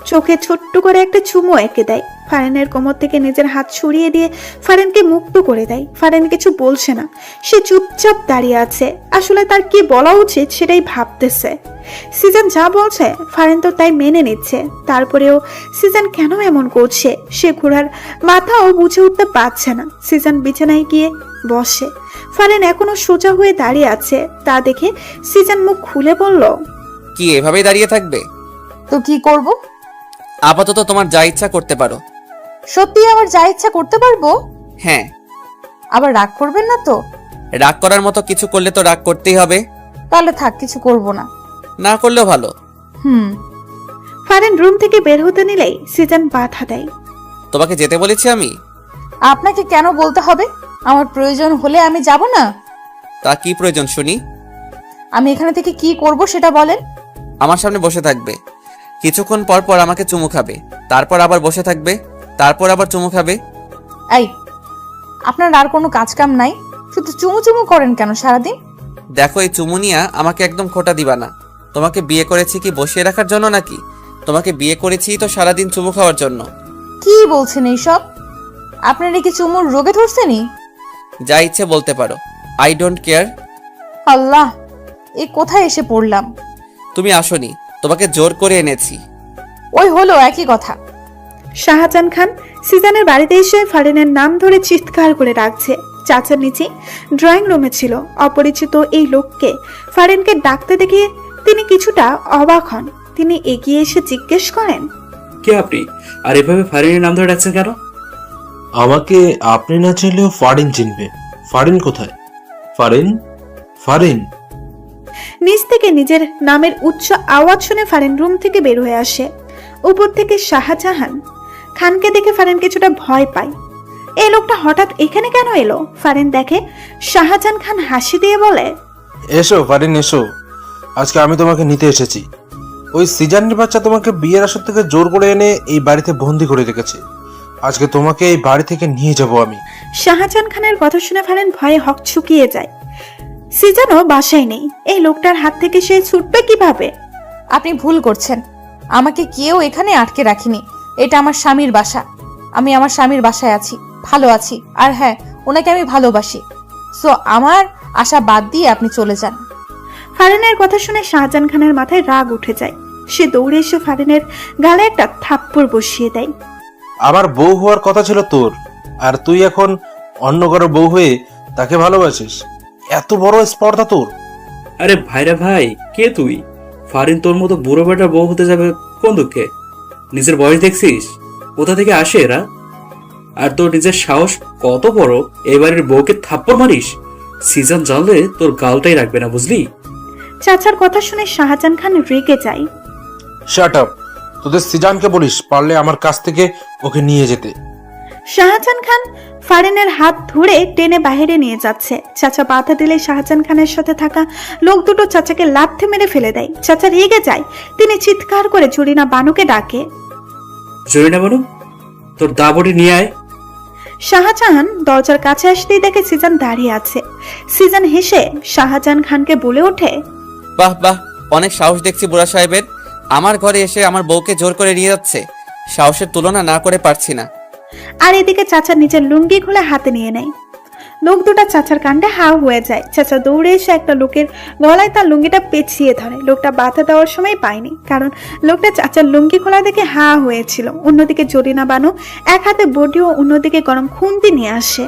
চোখে ছোট্ট করে একটা চুমু এঁকে দেয়। ফারিনের কোমর থেকে নিজের হাত সরিয়ে দিয়ে ফারিনকে মুক্ত করে দেয়। ফারিন কিছু বলছে না, সে চুপচাপ দাঁড়িয়ে আছে। আসলে তার কি বলা উচিত সেটাই ভাবতেছে। সিজন যা বলছে ফারিন তো তাই মেনে নিচ্ছে। তারপরেও সিজন কেন এমন করছে সে ঘোড়ার মাথাও বুঝে উঠতে পারছে না। সিজন বিছানায় গিয়ে বসে। ফারিন এখনো সোজা হয়ে দাঁড়িয়ে আছে। তা দেখে সিজন মুখ খুলে বলল, কি এভাবেই দাঁড়িয়ে থাকবে? তো কি করব? আপাতত তোমার যা ইচ্ছা করতে পারো। সত্যি আবার যা ইচ্ছা করতে পারবো? হ্যাঁ। আবার রাগ করবেন না তো? রাগ করার মতো কিছু করলে তো রাগ করতেই হবে। তাহলে থাক, কিছু করব না। না করলেও ভালো। ফারিন রুম থেকে বের হতে নিলেই সিজন বাধা দেয়। তোমাকে যেতে বলেছি আমি। আপনাকে কেন বলতে হবে? আমার প্রয়োজন হলে আমি যাব না। তা কি প্রয়োজন শুনি? আমি এখানে থেকে কি করব সেটা বলেন। আমার সামনে বসে থাকবে, কিছুক্ষণ পর পর আমাকে চুমু খাবে, তারপর আবার বসে থাকবে, তারপর আবার চুমু খাবে। এই, আপনার আর কোনো কাজ কাম নাই? শুধু চুমু চুমু করেন কেন সারাদিন? দেখো, এই চুমু নিয়া আমাকে একদম খোটা দিবা না। তোমাকে বিয়ে করেছি কি বসিয়ে রাখার জন্য নাকি? তোমাকে বিয়ে করেছি তো সারাদিন চুমু খাওয়ার জন্য। কি বলছেন এইসব? আপনার কি চুমুর রোগে ধরছেনি? যা ইচ্ছে বলতে পারো, আই ডোন্ট কেয়ার। আল্লাহ, এ কোথায় এসে পড়লাম? তুমি আসোনি, তোমাকে জোর করে এনেছি। ওই হলো একই কথা। শাহজাহান খান সিজানের বাড়িতে এসে ফারিনের নাম ধরে চিৎকার করে ডাকছে। চাচা নিচে ড্রয়িং রুমে ছিল। অপরিচিত এই লোককে ফারিনকে ডাকতে দেখে তিনি কিছুটা অবাক হন। তিনি এগিয়ে এসে জিজ্ঞেস করেন, কে আপনি? আর এভাবে ফারিনের নাম ধরে ডাকছেন কেন? আমাকে আপনি না চাইলেও ফারিন চিনবে। ফারিন কোথায়? ফারিন, ফারিন। নিচ থেকে নিজের নামের উচ্চ আওয়াজ শুনে ফারিন রুম থেকে বের হয়ে আসে। উপর থেকে শাহজাহান খানকে দেখে ফারিন কিছুটা ভয় পায়। এই লোকটা হঠাৎ এখানে কেন এলো? ফারিন দেখে শাহজাহান খান হাসি দিয়ে বলে, এসো ফারিন এসো, আজকে আমি তোমাকে নিতে এসেছি। ওই সিজানের বাচ্চা তোমাকে বিয়ের আসর থেকে জোর করে এনে এই বাড়িতে বন্দি করে রেখেছে। আজকে তোমাকে এই বাড়ি থেকে নিয়ে যাব আমি। শাহজাহান খানের কথা শুনে ফারিন ভয়ে হকচকিয়ে যায়। সিজানও বাসায় নেই। এই লোকটার হাত থেকে সে ছুটবে কিভাবে? আপনি ভুল করছেন। আমাকে কেউ এখানে আটকে রাখিনি। এটা আমার স্বামীর বাসা। আমি আমার স্বামীর বাসায় আছি, ভালো আছি। আর হ্যাঁ, ওনাকে আমি ভালোবাসি। সো আমার আশা বাদ দিয়ে আপনি চলে যান। ফারিনের কথা শুনে শাহজাহান খানের মাথায় রাগ উঠে যায়। সে দৌড়ে এসে ফারিনের গালে একটা থাপ্পড় বসিয়ে দেয়। আমার বউ হওয়ার কথা ছিল তোর, আর তুই এখন অন্য কারো বউ হয়ে তাকে ভালোবাসিস? এত বড় স্পর্ধা তোর! আরে ভাইরা ভাই, কে তুই? ফারিন তোর মতো বুড়ো বেটার বউ হতে যাবে কোন দুঃখে? নিজের বয়স দেখছিস? কোথা থেকে আসে এরা? আর তোর নিজের সাহস কত বড়, এই বাড়ির বউকে থাপ্পড় মারিস? সিজন জানলে তোর গালটাই রাখবে না, বুঝলি? চাচার কথা শুনে শাহজাহান খান রেগে যায়। Shut up! তোদের সিজানকে বলিস পারলে আমার কাছ থেকে ওকে নিয়ে যেতে। শাহজাহান খান ফারিনের হাত ধরে টেনে বাইরে নিয়ে যাচ্ছে। চাচা বাধা দিলে শাহজাহান খানের সাথে থাকা লোক দুটো চাচাকে লাথি মেরে ফেলে দেয়। চাচা রেগে যায়। তিনি চিৎকার করে জরিনা বানুকে ডাকে। জরিনা বানু, তোর দাবড়ি নিয়ে আয়। শাহজাহান দরজার কাছে আসতেই দেখে সিজান দাঁড়িয়ে আছে। সিজান হেসে শাহজাহান খানকে বলে ওঠে, বাহ বাহ, অনেক সাহস দেখছি বুড়া সাহেবের। আমার ঘরে এসে আমার বউকে জোর করে নিয়ে যাচ্ছে। সাহসের তুলনা না করে পারছি না। আর এদিকে চাচা নিজের লুঙ্গি খুলে হাতে নিয়ে নেয়। লোক দুটা চাচার কাণ্ডে হাও হয়ে যায়। চাচা দৌড়ে এসে একটা লোকের গলায় তার লুঙ্গিটা পেঁচিয়ে ধরে। লোকটা বাধা দেওয়ার সময় পায়নি, কারণ লোকটা চাচার লুঙ্গি খোলা দেখে হা হয়েছিল। অন্যদিকে জরিনা বানু এক হাতে বডি ও অন্যদিকে গরম খুন্তি নিয়ে আসে।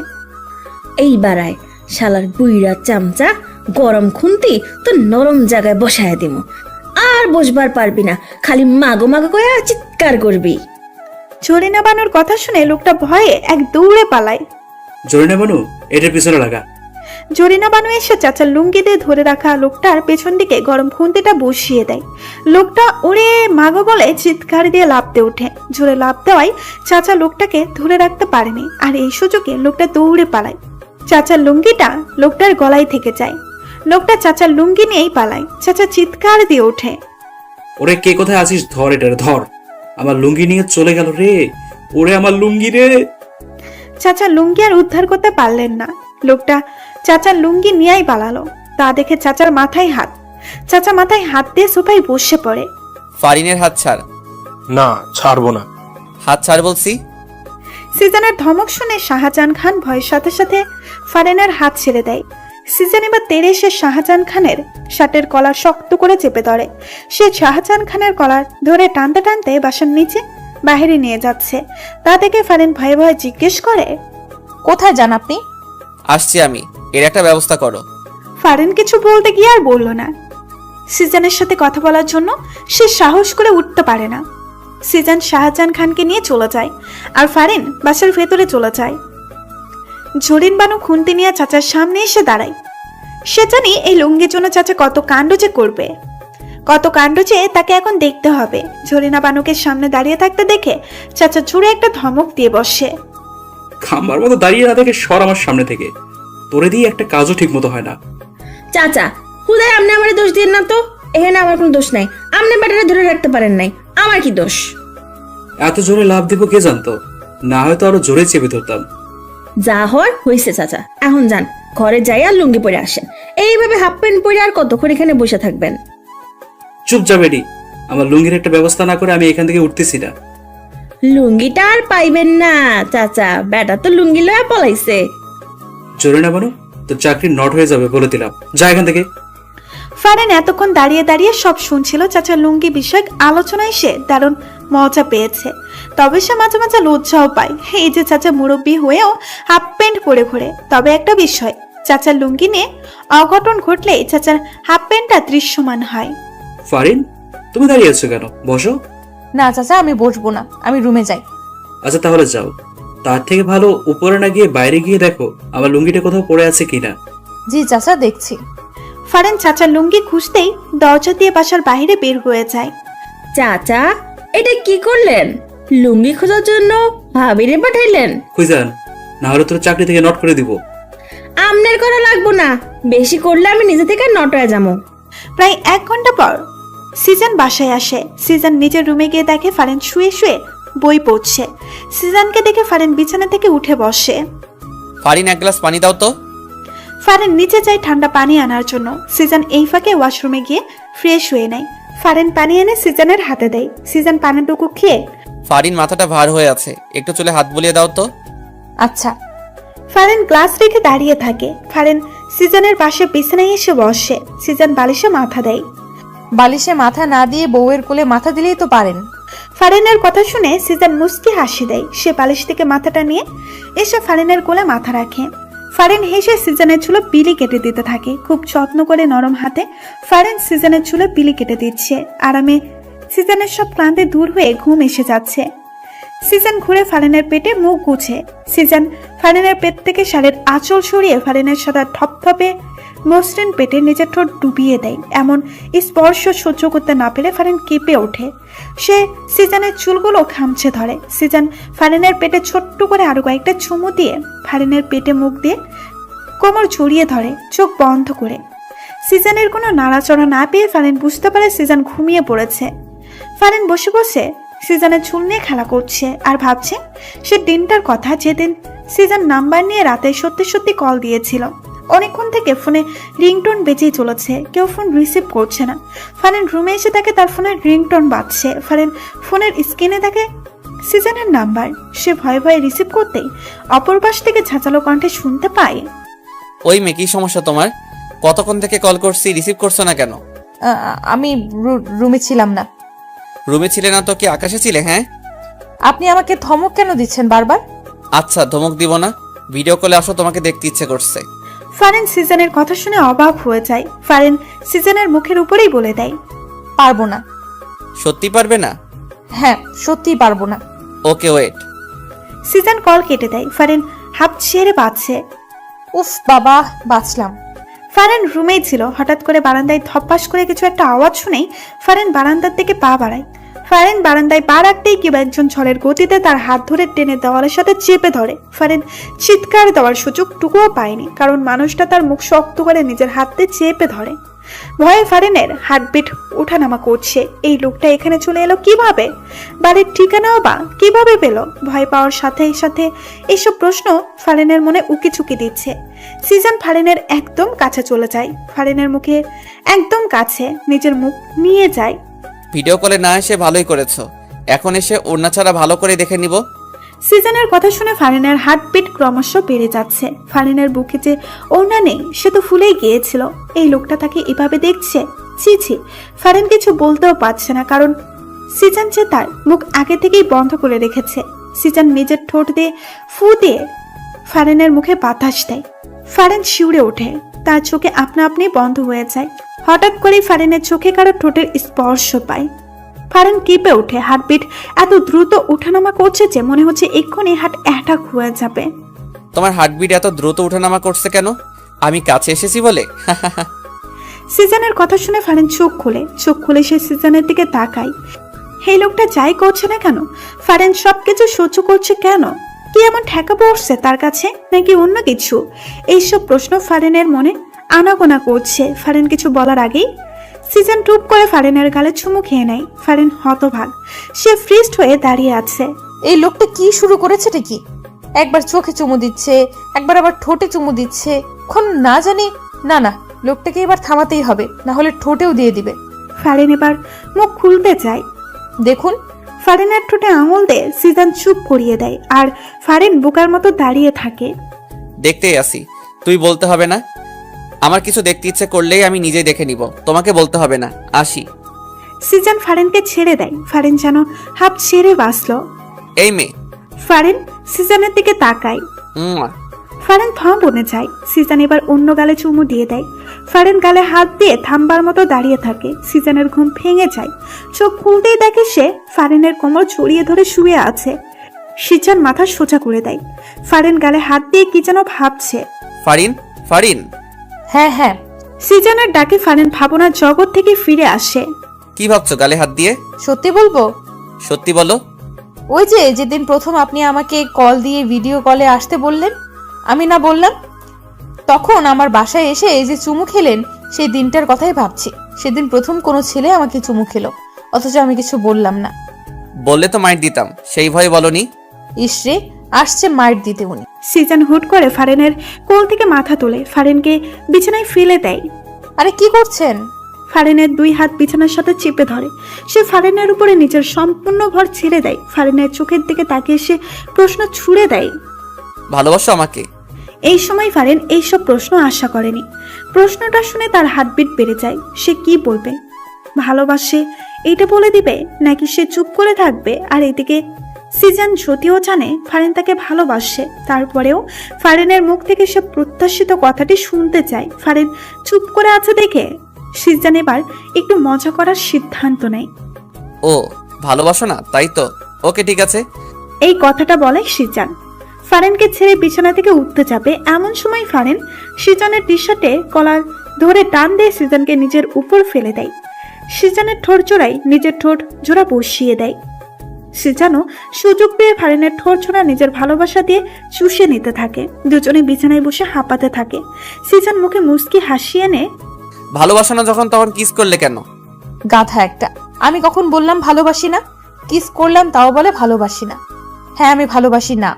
এই বাড়ায় শালার বুইরা চামচা, গরম খুন্তি তো নরম জায়গায় বসায় দিব। আর বসবার পারবি না, খালি মাগো মাগো করে চিৎকার করবি। জরিনা বানুর কথা শুনে লোকটা ভয়ে এক দৌড়ে পালায়। জরিনা বানু, এটার পিছনে লাগা। জরিনা বানু এসে চাচার লুঙ্গি দিয়ে ধরে রাখা লোকটার পেছন দিকে গরম খুন্তিটা বসিয়ে দেয়। লোকটা ওরে মাগো বলে চিৎকার দিয়ে লাফতে ওঠে। জোরে লাফ দেওয়ায় চাচা লোকটাকে ধরে রাখতে পারেনি, আর এই সুযোগে লোকটা দৌড়ে পালায়। চাচার লুঙ্গিটা লোকটার গলায় থেকে যায়। লোকটা চাচার লুঙ্গি নিয়েই পালায়। চাচা চিৎকার দিয়ে ওঠে, ওরে কে কোথায় আছিস? ধর এটার, ধর। আমার লুঙ্গি নিয়ে চলে গেল রে। ওরে আমার লুঙ্গি রে। চাচা লুঙ্গি আর উদ্ধার করতে পারলেন না। লোকটা চাচার লুঙ্গি নিয়েই পালালো। তা দেখে চাচার মাথায় হাত। চাচা মাথায় হাত দিয়ে সোফায় বসে পড়ে। ফারিনের হাত ছাড়। না, ছাড়বো না। হাত ছাড় বলছি। সিজানের ধমক শুনে শাহজাহান খান ভয়ের সাথে সাথে ফারিনের হাত ছেড়ে দেয়। সিজন এবার তেড়ে এসে শাহজাহান খানের শার্টের কলার শক্ত করে চেপে ধরে। সে শাহজাহান খানের কলার ধরে টানতে টানতে বাসার নিচে বাইরে নিয়ে যাচ্ছে। তা দেখে ফারিন ভয়ে ভয়ে জিজ্ঞেস করে, কোথায় যান আপনি? আসছি আমি, এর একটা ব্যবস্থা করো। ফারিন কিছু বলতে গিয়ে আর বলল না। সিজানের সাথে কথা বলার জন্য সে সাহস করে উঠতে পারে না। সিজান শাহজাহান খানকে নিয়ে চলে যায়, আর ফারিন বাসার ভেতরে চলে যায়। জরিন বানু খুন্তি নিয়ে চাচার সামনে এসে দাঁড়ায়। সে জানি এই লুঙ্গির জন্য চাচা কত কাণ্ড যে করবে, কত কাণ্ড যে তাকে এখন দেখতে হবে। জরিনা বানুকে সামনে দাঁড়িয়ে থাকতে দেখে চাচা জোরে একটা ধমক দিয়ে বসে। খাম্বার মতো দাঁড়িয়ে না থেকে সর আমার সামনে থেকে। তোরে দিয়ে একটা কাজও ঠিক মতো হয় না। চাচা হুদায় আপনি আমার দোষ দিন না তো। এখানে আমার কোনো দোষ নাই। আপনি ব্যাটারে ধরে রাখতে পারেন নাই, আমার কি দোষ? এত জোরে লাভ দিব কে জানতো? না হয়তো আরো জোরে চেপে ধরতাম। যা হওয়ার হয়েছে চাচা, এখন যান ঘরে যাই আর লুঙ্গি পরে আসেন। এইভাবে হাফ প্যান্ট পরে আর কতক্ষণ এখানে বসে থাকবেন? চুপ যা বেডি, আমার লুঙ্গির একটা ব্যবস্থা না করে আমি এখান থেকে উঠতেছি না। লুঙ্গিটা আর পাইবেন না চাচা, বেটা তো লুঙ্গি লয়া পলাইছে। জোরে না বানু, তোর চাকরি নট হয়ে যাবে বলে দিলাম। যা এখান থেকে। ফারিন এতক্ষণ দাঁড়িয়ে দাঁড়িয়ে সব শুনছিল। চাচার লুঙ্গি বিষয়ক আলোচনায় সে দারুণ মজা পেয়েছে, তবে সে মাঝে মাঝে লজ্জাও পায়। এই যে চাচা মুরব্বী হয়েও হাফ প্যান্ট পরে ঘোরে। তবে একটা বিষয়, চাচার লুঙ্গি নিয়ে অঘটন ঘটলে চাচার হাফ প্যান্টটা দৃশ্যমান হয়। ফারিন, তুমি দাঁড়িয়ে আছো কেন? বসো। না চাচা, আমি বসবো না, আমি রুমে যাই। আচ্ছা তাহলে যাও। তার থেকে ভালো উপরে না গিয়ে বাইরে গিয়ে দেখো আমার লুঙ্গিটা কোথাও পড়ে আছে কিনা। জি চাচা, দেখছি। ফারিন চাচার লুঙ্গি খুঁজতেই দরজা দিয়ে বাসার বাইরে বের হয়ে যায়। চাচা, এটা কি করলেন? লুঙ্গি খোঁজার জন্য ভাবিরে পাঠাইলেন? খুঁজান, না হলে তোর চাকরি থেকে নট করে দিব। আমনের করা লাগবো না, বেশি করলে আমি নিজে থেকে নট হয়ে যাবো। প্রায় 1 ঘন্টা পর সিজন বাসায় আসে। সিজন নিজের রুমে গিয়ে দেখে ফারিন শুয়ে শুয়ে বই পড়ছে। সিজনকে দেখে ফারিন বিছানা থেকে উঠে বসে। ফারিন, এক গ্লাস পানি দাও তো। ফারিন নিচে যায় ঠান্ডা পানি আনার জন্য। সিজন এই ফাঁকে ওয়াশরুমে গিয়ে ফ্রেশ হয়ে নেয়। ফারিন পানি এনে সিজনের হাতে দেয়। সিজন পানিটুকু খেয়ে, ফারিন, মাথাটা ভার হয়ে আছে, একটু চুলে হাত বুলিয়ে দাও তো। আচ্ছা। ফারিন গ্লাস রেখে দাঁড়িয়ে থাকে। ফারিন সিজনের পাশে বিছানায় এসে বসে। সিজন বালিশে মাথা দেয়। বালিশে মাথা না দিয়ে বউয়ের কোলে মাথা দিলেই তো পারেন। ফারিনের কথা শুনে সিজন মুস্কি হাসি দেয়। সে বালিশ থেকে মাথাটা নিয়ে এসে ফারিনের কোলে মাথা রাখে। ফারিন হেসে সিজনের চুলে বিলি কেটে দিতে থাকে। খুব যত্ন করে নরম হাতে ফারিন সিজনের চুলে বিলি কেটে দিচ্ছে। আরামে সিজনের সব ক্লান্তি দূর হয়ে ঘুম এসে যাচ্ছে। সিজন ঘুরে ফারিনের পেটে মুখ গুছে। সিজন ফারিনের পেট থেকে শাড়ির আঁচল সরিয়ে ফারিনের সাদা থপথপে মসৃণ পেটে নিজের ঠোঁট ডুবিয়ে দেয়। এমন স্পর্শ সহ্য করতে না পেরে ফারিন কেঁপে ওঠে। সে সিজনের চুলগুলো খামচে ধরে। সিজন ফারিনের পেটে ছোট্ট করে আরো কয়েকটা চুমু দিয়ে ফারিনের পেটে মুখ দিয়ে কোমর জড়িয়ে ধরে, চোখ বন্ধ করে। সিজনের কোনো নাড়াচড়া না পেয়ে ফারিন বুঝতে পারে সিজন ঘুমিয়ে পড়েছে। ফারিন বসে বসে সিজনের চুল নিয়ে খেলা করছে আর ভাবছে সে দিনটার কথা, যেদিন সিজন নাম্বার নিয়ে রাতে সত্যি সত্যি কল দিয়েছিল। অনেকক্ষণ থেকে ফোনে রিংটোন বেজেই চলেছে, কেউ ফোন রিসিভ করছে না। ফারিন রুমে এসে দেখে তার ফোনের রিংটোন বাজছে। ফারিন ফোনের স্ক্রিনে দেখে সিজনের নাম্বার। সে ভয়ে ভয়ে রিসিভ করতেই অপর পাশ থেকে ঝাঁচালো কণ্ঠে শুনতে পায়, ওই মেয়ে, কি সমস্যা তোমার? কতক্ষণ থেকে কল করছি, রিসিভ করছো না কেন? আমি রুমে ছিলাম না। রুমে ছিলে না তো কি আকাশে ছিলে? হ্যাঁ। আপনি আমাকে ধমক কেন দিচ্ছেন বারবার? আচ্ছা, ধমক দিব না, ভিডিও কলে আসো, তোমাকে দেখতে ইচ্ছে করছে। ফারিন সিজনের কথা শুনে অবাক হয়ে যায়। ফারিন সিজনের মুখের উপরেই বলে দেয়, পারবো না। সত্যি পারবে না? হ্যাঁ, সত্যিই পারবো না। ওকে, ওয়েট। সিজন কল কেটে দেয়। ফারিন হাঁপ ছেড়ে বাঁচছে। উফ বাবা, বাঁচলাম। ফারিন রুমেই ছিল। হঠাৎ করে বারান্দায় ধপাস করে কিছু একটা আওয়াজ শুনেই ফারিন বারান্দার দিকে পা বাড়ায়। ফারিন বারান্দায় পা রাখতেই কেউ একজন ঝড়ের গতিতে তার হাত ধরে টেনে দেওয়ালের সাথে চেপে ধরে। ফারিন চিৎকার দেওয়ার সুযোগটুকুও পায়নি, কারণ মানুষটা তার মুখ শক্ত করে নিজের হাতে চেপে ধরে। ভয়ে ফারিনের হার্টবিট ওঠানামা করছে। এই লোকটা এখানে চলে এলো কিভাবে? বাড়ির ঠিকানাও বা কিভাবে পেল? ভয় পাওয়ার সাথে সাথে এইসব প্রশ্ন ফারিনের মনে উকিচুকি দিচ্ছে। সিজন ফারিনের একদম কাছে চলে যায়। ফারিনের মুখে একদম কাছে নিজের মুখ নিয়ে যায়। ভিডিও কলে না এসে ভালোই করেছো, এখন এসে ওড়না ছাড়া ভালো করে দেখে নিব। সিজনের কথা শুনে ফারিনের হার্টবিট ক্রমশ বেড়ে যাচ্ছে। ফারিনের বুকে যে ওড়না নেই সে তো ফুলেই গিয়েছিল। এই লোকটা তাকে এভাবে দেখছে। ছি ছি, ফারিন কিছু বলতেও পারছে না, কারণ সিজন যে তার মুখ আগে থেকেই বন্ধ করে রেখেছে। সিজন নিজের ঠোঁট দিয়ে ফু দিয়ে ফারিনের মুখে বাতাস দেয়। ফারিন শিউরে ওঠে, তার চোখে আপনা আপনি বন্ধ হয়ে যায়। হঠাৎ করেই ফারিনের চোখে কারো ঠোঁটের স্পর্শ পায়। ফারিন কেঁপে ওঠে। হার্টবিট এত দ্রুত ওঠানামা করছে যে মনে হচ্ছে এক্ষুনি হার্ট অ্যাটাক হয়ে যাবে। তোমার হার্টবিট এত দ্রুত ওঠানামা করছে কেন? আমি কাছে এসেছি বলে? সিজনের কথা শুনে ফারিন চোখ খুলে সে সিজনের দিকে তাকায়। এই লোকটা যাই করছে না কেন, ফারিন সবকিছু সহ্য করছে কেন? কি এমন ঠেকা পড়ছে তার কাছে, নাকি অন্য কিছু? এইসব প্রশ্ন ফারিনের মনে আনাগোনা করছে। ফারিন কিছু বলার আগেই সিজন টুপ করে ফারিনের গালে চুমু খেয়ে নেয়। ফারিন হতভাগ, সে ফ্রিস্ট হয়ে দাঁড়িয়ে আছে। এই লোকটা কি শুরু করেছে কি? একবার চোখে চুমু দিচ্ছে, একবার আবার ঠোঁটে চুমু দিচ্ছে। এখন না জানি, না লোকটাকে এবার থামাতেই হবে, না হলে ঠোঁটেও দিয়ে দিবে। ফারিন এবার মুখ খুলতে চায়। দেখুন, ফারিনের ঠোঁটে আঙুল দিয়ে সিজন চুপ করিয়ে দেয়, আর ফারিন বোকার মতো দাঁড়িয়ে থাকে। দেখতেই আসি, তুই বলতে হবে না। আমার কিছু দেখতে ইচ্ছে করলেই আমি নিজেই দেখে নিব, তোমাকে বলতে হবে না। আসি। সিজান ফারিনকে ছেড়ে দেয়। ফারিন যেন হাফ ছেড়ে বাঁচল। এই মেয়ে। ফারিন সিজানের দিকে তাকায়। উম্মা। ফারিন থম বনে যায়। সিজান এবার অন্য গালে চুমু দিয়ে দেয়। ফারিন গালে হাত দিয়ে থামবার মতো দাঁড়িয়ে থাকে। সিজানের ঘুম ভেঙে যায়। চোখ খুলতেই দেখে সে ফারিনের কোমর জড়িয়ে ধরে শুয়ে আছে। সিজান মাথা সোজা করে দেয়। ফারিন গালে হাত দিয়ে কি যেন ভাবছে। ফারিন, ফারিন। হ্যাঁ হ্যাঁ, সিজানের ডাকে ফারিন ভাবনার জগৎ থেকে ফিরে আসে। কি ভাবছো গালে হাত দিয়ে? সত্যি বলবো? সত্যি বলো। ওই যে যেদিন প্রথম আপনি আমাকে কল দিয়ে ভিডিও কলে আসতে বললেন, আমি না বললাম? তখন আমার বাসায় এসে এই যে চুমু খেলেন, সেই দিনটার কথাই ভাবছি। সেদিন প্রথম কোনো ছেলে আমাকে চুমু খেলো, অথচ আমি কিছু বললাম না। বললে তো মাইর দিতাম, সেই ভয়ে বলনি। ইসরে, আসছে মাইর দিতে উনি। সিজান হুট করে ফারিনের কোল থেকে মাথা তোলে, ফারিনকে বিছানায় ফেলে দেয়। আরে কি করছেন? ফারিনের দুই হাত বিছানার সাথে চেপে ধরে। সে ফারিনের উপরে নিজের সম্পূর্ণ ভর ছেড়ে দেয়। ফারিনের চোখের দিকে তাকিয়ে সে প্রশ্ন ছুড়ে দেয়, ভালোবাসো আমাকে? এই সময় ফারিন এইসব প্রশ্ন আশা করেনি। প্রশ্নটা শুনে তার হার্টবিট বেড়ে যায়। সে কি বলবে? ভালোবাসে এইটা বলে দিবে, নাকি সে চুপ করে থাকবে? আর এদিকে সিজান যদিও জানে ফারিন তাকে ভালোবাসে, তারপরেও ফারিনের মুখ থেকে সে প্রত্যাশিত কথাটি শুনতে চায়। ফারিন চুপ করে আছে দেখে সিজান এবার একটু মজা করার সিদ্ধান্ত নেয়। ও ভালোবাসো না, তাই তো? ওকে, ঠিক আছে। এই কথাটা বলে সিজান। ফারিনকে ছেড়ে বিছানা থেকে উঠতে যাবে, এমন সময় ফারিন সিজানের টি শার্টে কলার ধরে টান দিয়ে সিজানকে নিজের উপর ফেলে দেয়। সিজানের ঠোঁট জোড়ায় নিজের ঠোঁট জোড়া বসিয়ে দেয়। সিজানও সুযোগ পেয়ে ফারিনের ঠোঁট জোড়া নিজের ভালোবাসা দিয়ে চুষে নিতে থাকে। দুজনে বিছানায় বসে হাঁপাতে থাকে। সিজান মুখে মুচকি হাসি এনে, ভালোবাসো না যখন তখন কিস করলে কেন? গাধা একটা। আমি কখন বললাম ভালোবাসি না? কিস করলাম তাও বলে ভালোবাসি না। হ্যাঁ, আমি ভালোবাসি না।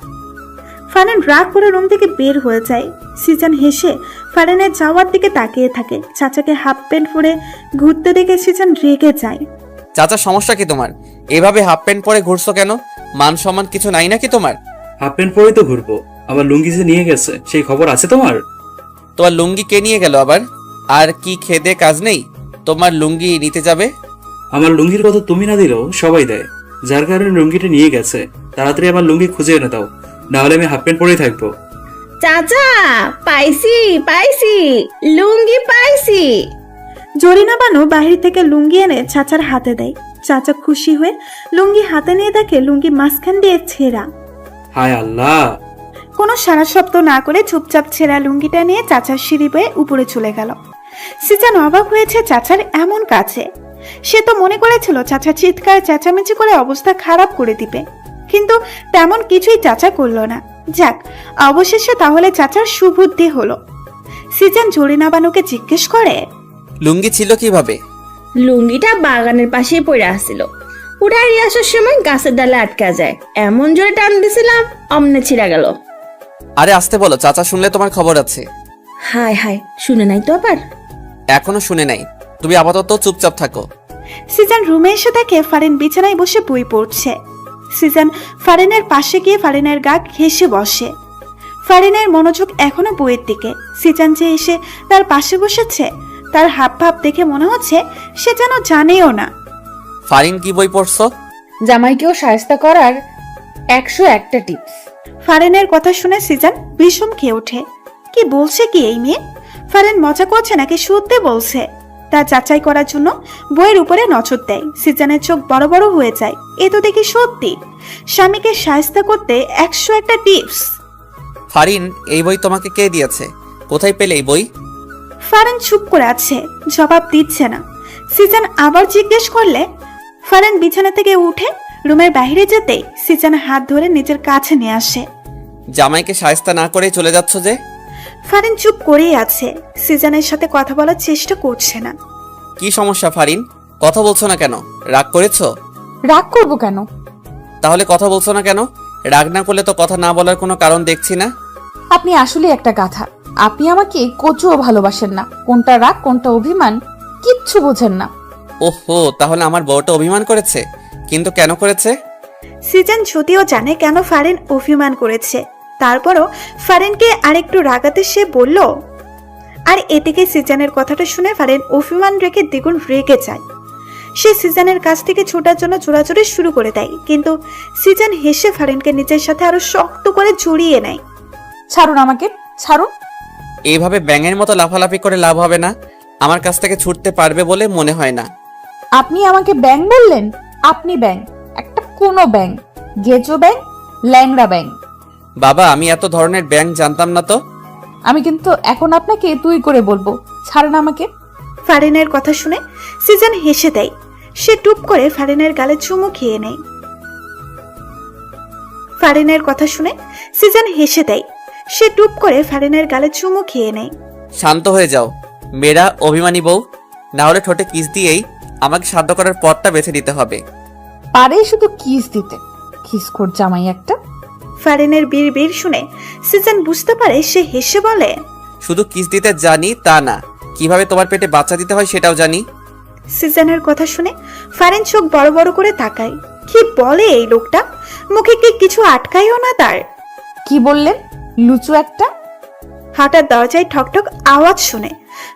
ফারিন রাগ করে রুম থেকে বের হয়ে যায়। সিজান হেসে ফারিনের যাওয়ার দিকে তাকিয়ে থাকে। চাচাকে হাফ প্যান্ট পরে ঘুরতে দেখে সিজান রেগে যায়। চাচা, সমস্যা কি তোমার? এভাবে হাফ প্যান্ট পরে ঘুরছো কেন? মান সম্মান কিছু নাই নাকি তোমার? হাফ প্যান্ট পরেই তো ঘুরবো। আমার লুঙ্গি যে নিয়ে গেছে, সেই খবর আছে তোমার? তোমার লুঙ্গি কে নিয়ে গেল আবার? আর কি খেদে কাজ নেই তোমার লুঙ্গি নিতে যাবে? আমার লুঙ্গির কথা তুমি না দিলেও সবাই দেয়, যার কারণে লুঙ্গিটা নিয়ে গেছে। তাড়াতাড়ি আমার লুঙ্গি খুঁজে এনে দাও, না হলে আমি হাফ প্যান্ট পরেই থাকবো। চাচা, পাইছি পাইছি, লুঙ্গি পাইছি। জরিনা বানু বাহির থেকে লুঙ্গি এনে চাচার হাতে দেয়। চাচা খুশি হয়ে লুঙ্গি হাতে নিয়ে দেখে লুঙ্গি মাঝখান দিয়ে ছেঁড়া। হায় আল্লাহ! কোনো সারা শব্দ না করে চুপচাপ ছেঁড়া লুঙ্গিটা নিয়ে চাচার সিঁড়ি বয়ে উপরে চলে গেল। সিজান অবাক হয়েছে চাচার এমন কাছে। সে তো মনে করেছিল চাচা চিৎকার চেঁচামেচি করে অবস্থা খারাপ করে দিবে, কিন্তু তেমন কিছুই চাচা করলো না। যাক, অবশেষে তাহলে চাচার সুবুদ্ধি হলো। সিজান জরিনা বানুকে জিজ্ঞেস করে, লুঙ্গি ছিল কিভাবে? লুঙ্গিটা বাগানের পাশেই পড়ে আসছিল। উঠাই আসার সময় গাছের ডালে আটকা যায়, এমন জোরে টান দিছিলাম অমনে ছিঁড়া গেল। আরে আসতে বলো, চাচা শুনলে তোমার খবর আছে। হায় হায়, শুনে নাই তো আবার? এখনো শুনে নাই, তুমি আপাতত চুপচাপ থাকো। সিজান রুমে এসে দেখে ফারিন বিছানায় বসে বই পড়ছে। সিজান ফারিনের পাশে গিয়ে ফারিনের গা ঘেঁষে বসে। ফারিনের মনোযোগ এখনো বইয়ের দিকে। সিজান যে এসে তার পাশে বসেছে, তার হাব ভাব দেখে মনে হচ্ছে সে যেন জানেও না। ফারিন, কি বই পড়ছো? জামাইকেও শায়েস্তা করার 101টা টিপস। ফারিনের কথা শুনে সিজান বিষম খেয়ে ওঠে। কি বলছে কি এই মেয়ে? ফারিন মজা করছে নাকি সত্যি বলছে? তা যাচাই করার জন্য বইয়ের উপরে নজর দেয়। সিজানের চোখ বড় বড় হয়ে যায়। এ তো দেখি সত্যি। স্বামীকে শায়েস্তা করতে 101টা টিপস। ফারিন, এই বই তোমাকে কে দিয়েছে? কোথায় পেলে এই বই? ফারিন চুপ করে আছে, জবাব দিচ্ছে না। সিজান আবার জিজ্ঞেস করলে ফারিন বিছানা থেকে উঠে রুমের বাইরে যেতে সিজান হাত ধরে নিজের কাছে নিয়ে আসে। জামাইকে শায়েস্তা না করে চলে যাচ্ছ যে? ফারিন চুপ করেই আছে, সিজানের সাথে কথা বলার চেষ্টা করছে না। কি সমস্যা ফারিন? কথা বলছো না কেন? রাগ করেছো? রাগ করবো কেন? তাহলে কথা বলছো না কেন? রাগ না করলে তো কথা না বলার কোনো কারণ দেখছি না। আপনি আসলে একটা গাধা। আপনি আমাকে কচুও ভালোবাসেন না। কোনটা রাগ কোনটা অভিমান কিচ্ছু বোঝেন না। ওহো, তাহলে আমার বউটা অভিমান করেছে? কিন্তু কেন করেছে? সিজান যদিও জানে কেন ফারিন অভিমান করেছে, তারপরও ফারিনকে আরেকটু রাগাতে সে বলল, আর এদিকে সিজানের কথাটা শুনে ফারিন অভিমান রেখে দ্বিগুণ রেগে যায়। সে সিজানের কাছ থেকে ছোটার জন্য চোরাচুরি শুরু করে দেয়, কিন্তু সিজান হেসে ফারিনকে নিজের সাথে আরো শক্ত করে জড়িয়ে নেয়। ছাড়ুন আমাকে, ছাড়ুন। এইভাবে ব্যাঙের মতো লাফালাফি করে লাভ হবে না। আমার কাছ থেকে ছুটতে পারবে বলে মনে হয় না। আপনি আমাকে ব্যাং বললেন? আপনি ব্যাং, একটা কোনো ব্যাং, গেজো ব্যাং, ল্যাংড়া ব্যাং। বাবা, আমি এত ধরনের ব্যাঙ জানতাম না তো। আমি কিন্তু এখন আপনাকে তুই করে বলবো, ছাড়ুন আমাকে। ফারিনের কথা শুনে সিজান হেসে দেয়। সে টুপ করে ফারিনের গালে চুমু খেয়ে নেয়। ফারিনের কথা শুনে সিজান হেসে দেয়। সে টুপ করে ফারিনের গালে চুমু খেয়ে নেয়। শান্ত হয়ে যাও মেয়েরা, অভিমানী বউ। না হলে ঠোঁটে কিস দিয়েই আমাকে শান্ত করার পথটা বেছে নিতে হবে। পারে শুধু কিস দিতে, খিসকোর জামাই একটা। ফারিনের বীর শুনে সিজান বুঝতে পারে। সে হেসে বলে, শুধু কিস দিতে জানি তা না, কিভাবে তোমার পেটে বাচ্চা দিতে হয় সেটাও জানি। সিজানের কথা শুনে ফারিন চোখ বড় বড় করে তাকায়। কি বলে এই লোকটা? মুখে কি কিছু আটকায়ও না তার। কি বললেন? লুচু একটা। হঠাৎ দরজায় ঠকঠক আওয়াজ শুনে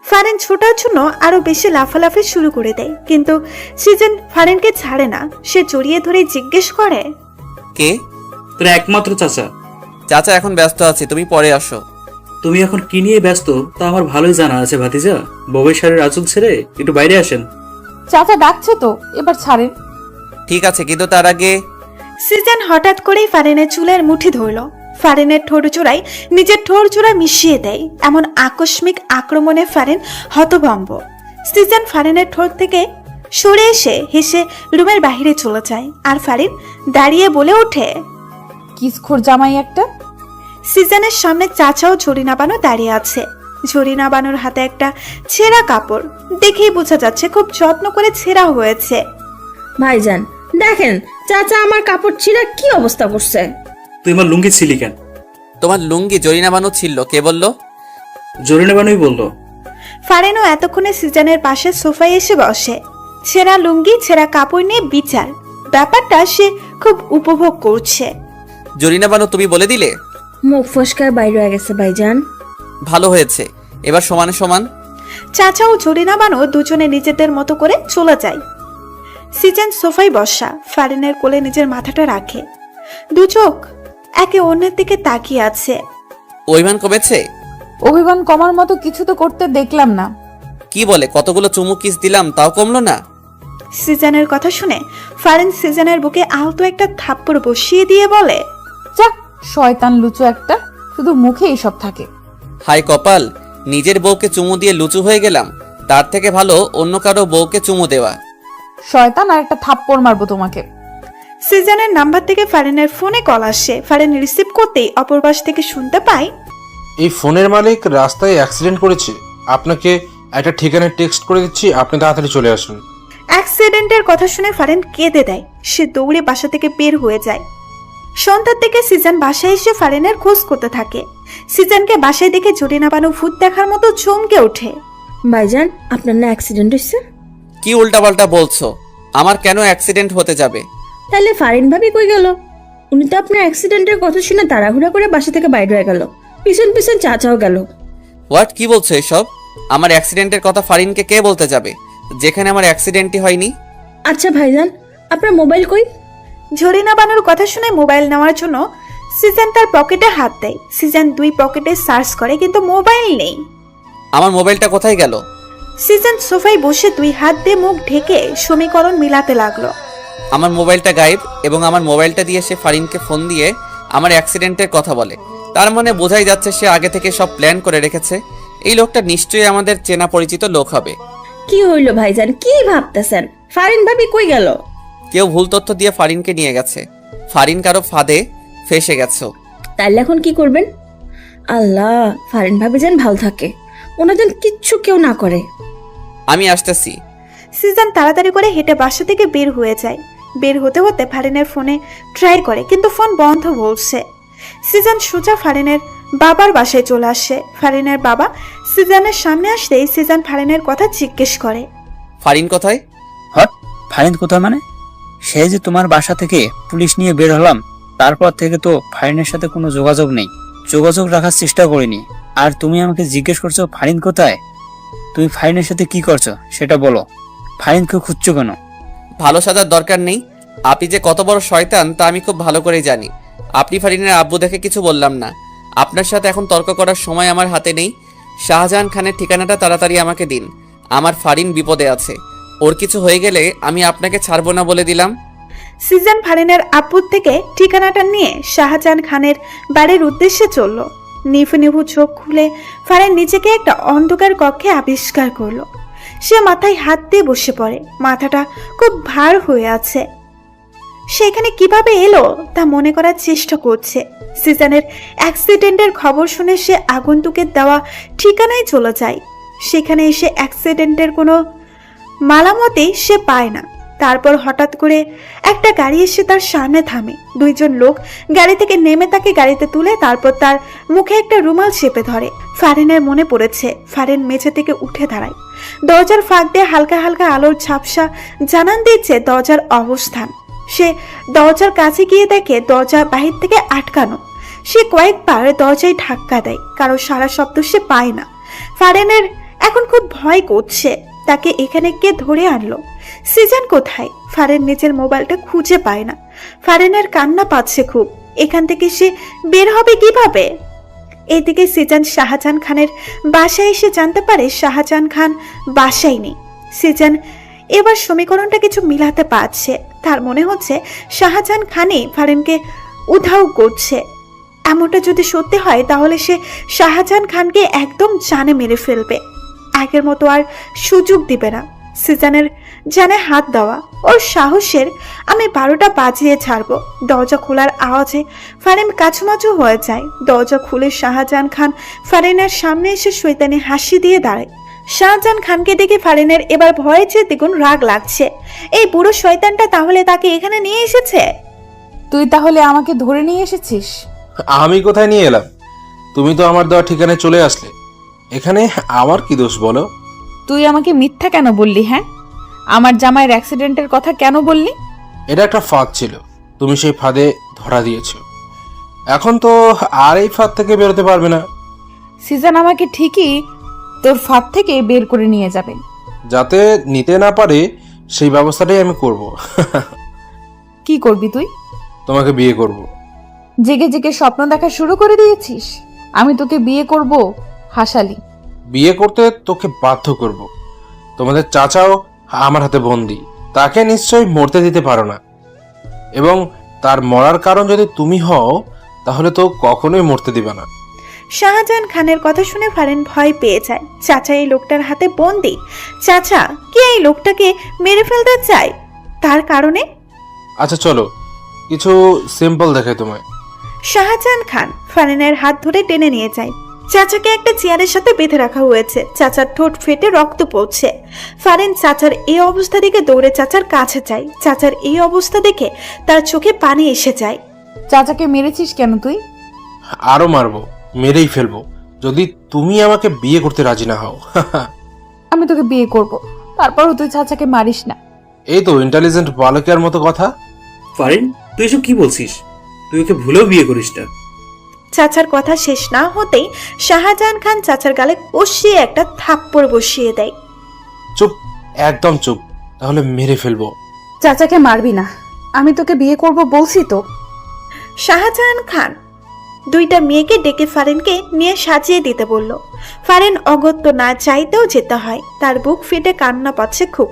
ফারিন ছোটার জন্য আরো বেশি লাফালাফি শুরু করে দেয়, কিন্তু সিজন ফারিনকে ছাড়ে না। সে জড়িয়ে ধরে জিজ্ঞেস করে, কে? তোর একমাত্র চাচা। চাচা এখন ব্যস্ত আছি, তুমি পরে আসো। তুমি এখন কি নিয়ে ব্যস্ত তা আমার ভালোই জানা আছে ভাতিজা। বউয়ের শাড়ির আঁচল ছেড়ে একটু বাইরে আসেন। চাচা ডাকছে তো, এবার ছাড়েন। ঠিক আছে, কিন্তু তার আগে সিজন হঠাৎ করেই ফারিনের চুলের মুঠি ধরল। ফারিনের ঠোঁট জোড়ায় নিজের ঠোঁট জোড়া মিশিয়ে দেয়। এমন আকস্মিক আক্রমণে ফারিন হতভম্ব। সিজন ফারিনের ঠোঁট থেকে সরে এসে হেসে রুমের বাইরে চলে যায়। আর ফারিন দাঁড়িয়ে বলে ওঠে, কিসকোর জামাই একটা। সিজনের সামনে চাচাও ঝরিনা বানু দাঁড়িয়ে আছে। ঝরিনা বানুর হাতে একটা ছেঁড়া কাপড়, দেখেই বোঝা যাচ্ছে খুব যত্ন করে ছেঁড়া হয়েছে। ভাইজান দেখেন, চাচা আমার কাপড় ছিঁড়া কি অবস্থা করছে। তুই আমার লুঙ্গি ছিলি কেন? তোমার লুঙ্গি জরিনা বানু ছিল, কে বললো? জরিনা বানুই বললো। ফারিনও এতক্ষণে সিজনের পাশে সোফায় এসে বসে। ছেঁড়া লুঙ্গি ছেঁড়া কাপড় নিয়ে বিচার, ব্যাপারটা সে খুব উপভোগ করছে। জরিনা বানু তুমি বলে দিলে? মুখ ফসকার বাইরে হয়ে গেছে ভাইজান। ভালো হয়েছে, এবার সমানে সমান। চাচা ও জরিনা বানু দুজনে নিজেদের মতো করে চলে যায়। সিজন সোফায় বসা, ফারিনের কোলে নিজের মাথাটা রাখে। দু চোখ একে অন্যের দিকে তাকিয়ে আছে। অভিমান কমেছে? অভিমান কমার মতো কিছু তো করতে দেখলাম না। কি বলে, কতগুলো চুমু কিস দিলাম তাও কমলো না? সিজনের কথা শুনে ফারিন সিজনের বুকে আলতো একটা থাপ্পড় বসিয়ে দিয়ে বলে, যাক, শয়তান লুচু একটা, শুধু মুখে এইসব থাকে। হাই কপাল, নিজের বউকে চুমু দিয়ে লুচু হয়ে গেলাম। তার থেকে ভালো অন্য কারো বউকে চুমু দেওয়া। শয়তান, আর একটা থাপ্পড় মারবো তোমাকে। সিজনের নাম্বার থেকে ফারিনের ফোনে কল আসে। ফারিন রিসিভ করতেই অপর পাশ থেকে শুনতে পায়, এই ফোনের মালিক রাস্তায় অ্যাক্সিডেন্ট করেছে, আপনাকে একটা ঠিকানায় টেক্সট করে দিচ্ছি, আপনি তাড়াতাড়ি চলে আসুন। অ্যাক্সিডেন্টের কথা শুনে ফারিন কেঁদে দেয়। সে দৌড়ে বাসা থেকে বের হয়ে যায়। সন্ধ্যার দিকে সিজন বাসায় এসে ফারিনের খোঁজ করতে থাকে। সিজনকে বাসায় দেখে জরিনা বানু ভূত দেখার মতো চমকে ওঠে। ভাইজান আপনার না অ্যাক্সিডেন্ট হয়েছে? কি উল্টাপাল্টা বলছো? আমার কেন অ্যাক্সিডেন্ট হতে যাবে? তাহলে ফারিন ভাবি কই গেল? উনি তো আপনার অ্যাক্সিডেন্টের কথা শুনে তাড়াহুড়া করে বাসা থেকে বাইরে হয়ে গেল। পিছন পিছন চাচাও গেল। হোয়াট, কি বলছো এসব? আমার অ্যাক্সিডেন্টের কথা ফারিনকে কে বলতে যাবে, যেখানে আমার অ্যাক্সিডেন্টই হয়নি? আচ্ছা ভাইজান, আপনার মোবাইল কই? ঝরিনা বানুর কথা শুনে মোবাইল নেওয়ার জন্য সিজন তার পকেটে হাত দেয়। সিজন দুই পকেটে সার্চ করে, কিন্তু মোবাইল নেই। আমার মোবাইলটা কোথায় গেল? সিজন সোফায় বসে দুই হাত দিয়ে মুখ ঢেকে সমীকরণ মিলাতে লাগলো। আমার মোবাইলটা গায়েব, এবং আমার মোবাইলটা দিয়ে সে ফারিনকে ফোন দিয়ে আমার অ্যাক্সিডেন্টের কথা বলে। তার মানে বোঝাই যাচ্ছে সে আগে থেকে সব প্ল্যান করে রেখেছে। এই লোকটা নিশ্চয়ই আমাদের চেনা পরিচিত লোক হবে। কি হইল ভাইজান, কি ভাবতেছেন? ফারিন ভাবি কই গেল? কেউ ভুল তথ্য দিয়ে ফারিনকে নিয়ে গেছে। ফারিন কারো ফাঁদে ফেসে গেছো। তাহলে এখন কি করবেন? আল্লাহ, ফারিন ভাবি যেন ভালো থাকে, ওনার যেন কিচ্ছু কেউ না করে। আমি আসতেছি। সিজন তাড়াতাড়ি করে হেঁটে বাসা থেকে বের হয়ে যায়। বের হতে হতে ফারিনের ফোনে ট্রাই করে, কিন্তু ফোন বন্ধ বলছে। সিজন সোজা ফারিনের বাবার বাসায় চলে আসে। ফারিনের বাবা সিজনের সামনে আসতেই সিজন ফারিনের কথা জিজ্ঞেস করে, ফারিন কোথায়? হট, ফারিন কোথায় মানে? সেই যে তোমার বাসা থেকে পুলিশ নিয়ে বের হলাম, তারপর থেকে তো ফারিনের সাথে কোনো যোগাযোগ নেই। যোগাযোগ রাখার চেষ্টা করিনি, আর তুমি আমাকে জিজ্ঞেস করছো ফারিন কোথায়? তুমি ফারিনের সাথে কি করছো সেটা বলো। ফারিনকে খুঁজছো কেন? ভালো সাজার দরকার নেই। আপনি যে কত বড় শয়তান তা আমি খুব ভালো করেই জানি। আপনি ফারিনের আব্বু দেখে কিছু বললাম না। আপনার সাথে এখন তর্ক করার সময় আমার হাতে নেই। শাহজাহান খানের ঠিকানাটা তাড়াতাড়ি আমাকে দিন। আমার ফারিন বিপদে আছে। ওর কিছু হয়ে গেলে আমি আপনাকে ছাড়বো না বলে দিলাম। সিজন ফারিনের আব্বুর থেকে ঠিকানাটা নিয়ে শাহজাহান খানের বাড়ির উদ্দেশ্যে চলল। নিভু নিভু চোখ খুলে ফারিন নিজেকে একটা অন্ধকার কক্ষে আবিষ্কার করলো। সে মাথায় হাত দিয়ে বসে পড়ে, মাথাটা খুব ভার হয়ে আছে। সেখানে কিভাবে এলো তা মনে করার চেষ্টা করছে। সিজনের অ্যাক্সিডেন্টের খবর শুনে সে আগন্তুকের দেওয়া ঠিকানায় চলে যায়। সেখানে এসে অ্যাক্সিডেন্টের কোনো মালামতেই সে পায় না। তারপর হঠাৎ করে একটা গাড়ি এসে তার সামনে থামে। দুইজন লোক গাড়ি থেকে নেমে তাকে গাড়িতে তুলে তারপর তার মুখে একটা রুমাল চেপে ধরে। ফারিনের মনে পড়েছে। ফারিন মেঝে থেকে উঠে দাঁড়ায়। দরজার ফাঁক দিয়ে হালকা হালকা আলোর ঝাপসা জানান দিচ্ছে দরজার অবস্থান। সে দরজার কাছে গিয়ে দেখে দরজা বাহির থেকে আটকানো। সে কয়েকবার দরজায় ধাক্কা দেয়, কারো সারা শব্দ সে পায় না। ফারিনের এখন খুব ভয় করছে। তাকে এখানে কে ধরে আনলো? সিজন কোথায়? ফারিন নিজের মোবাইলটা খুঁজে পায় না। ফারিনের কান্না পাচ্ছে খুব। এখান থেকে সে বের হবে কিভাবে? এদিকে সিজন শাহজাহান খানের বাসায় এসে জানতে পারে শাহজাহান খান বাসায় নেই। সিজন এবার সমীকরণটা কিছু মিলাতে পারছে। তার মনে হচ্ছে শাহজাহান খানই ফারিনকে উধাও করছে। এমনটা যদি সত্যি হয় তাহলে সে শাহজাহান খানকে একদম জানে মেরে ফেলবে। আগের মতো আর সুযোগ দিবে না। সিজনের জানে হাত দেওয়া ওর সাহসের আমি 12টা বাজিয়ে ছাড়বো। দরজা খোলার আওয়াজে ফারিন কাছুমাছু হয়ে যায়। দরজা খুলে শাহজাহান খান ফারিনের সামনে এসে শয়তানি হাসি দিয়ে দাঁড়ায়। শাহজাহান খানকে দেখে ফারিনের এবার ভয়ে চেয়ে দ্বিগুণ রাগ লাগছে। এই বুড়ো শয়তানটা তাহলে তাকে এখানে নিয়ে এসেছে। তুই তাহলে আমাকে ধরে নিয়ে এসেছিস? আমি কোথায় নিয়ে এলাম? তুমি তো আমার দেওয়া ঠিকানায় চলে আসলে। এখানে আমার কি দোষ বলো? তুই আমাকে মিথ্যা কেন বললি? হ্যাঁ, আমার জামাইয়ের অ্যাক্সিডেন্টের কথা কেন বললি? এটা একটা ফাঁদ ছিল, তুমি সেই ফাঁদে ধরা দিয়েছো। এখন তো আর এই ফাঁদ থেকে বেরোতে পারবে না। সিজন আমাকে ঠিকই তোর ফাঁদ থেকে বের করে নিয়ে যাবে। যাতে নিতে না পারে সেই ব্যবস্থাটাই আমি করব। কি করবি তুই? তোমাকে বিয়ে করব। জেগে জেগে স্বপ্ন দেখা শুরু করে দিয়েছিস? আমি তোকে বিয়ে করব? হাসালি। বিয়ে করতে তোকে বাধ্য করব। তোমাদের চাচাও আমার হাতে বন্দি, তাকে নিশ্চয়ই মরতে দিতে পারো না। এবং তার মরার কারণ যদি তুমি হও তাহলে তো কখনোই মরতে দিবে না। শাহজাহান খানের কথা শুনে ফারিন ভয় পেয়ে যায়। চাচা এই লোকটার হাতে বন্দি। চাচা কি এই লোকটাকে মেরে ফেলতে চায়? তার কারণে আচ্ছা চলো কিছু সিম্পল দেখাই তোমায়। শাহজাহান খান ফারিনের হাত ধরে টেনে নিয়ে যায়। চাচাকে একটা চেয়ারের সাথে বেঁধে রাখা হয়েছে। চাচার ঠোঁট ফেটে রক্ত পড়ছে। ফারিন চাচার এই অবস্থা দেখে দৌড়ে চাচার কাছে যায়। চাচার এই অবস্থা দেখে তার চোখে পানি এসে যায়। চাচাকে মেরেছিস কেন তুই? আরো মারবো, মেরেই ফেলবো যদি তুমি আমাকে বিয়ে করতে রাজি না হও। আমি তোকে বিয়ে করব, তারপরও তুই চাচাকে মারিস না। এই তো ইন্টেলিজেন্ট বালকের মতো কথা। ফারিন, তুই এসব কি বলছিস? তুই ওকে ভুলেও বিয়ে করিস না। চাচার কথা শেষ না হতেই শাহজাহান খান চাচার গালে কষিয়ে একটা থাপ্পড় বসিয়ে দেয়। চুপ, একদম চুপ, তাহলে মেরে ফেলবো। চাচাকে মারবি না, আমি তোকে বিয়ে করব বলছি তো। শাহজাহান খান দুইটা মেয়েকে ডেকে ফারিনকে নিয়ে সাজিয়ে দিতে বলল। ফারিন অগত্য না চাইতেও যেতে হয়। তার বুক ফেটে কান্না পাচ্ছে খুব।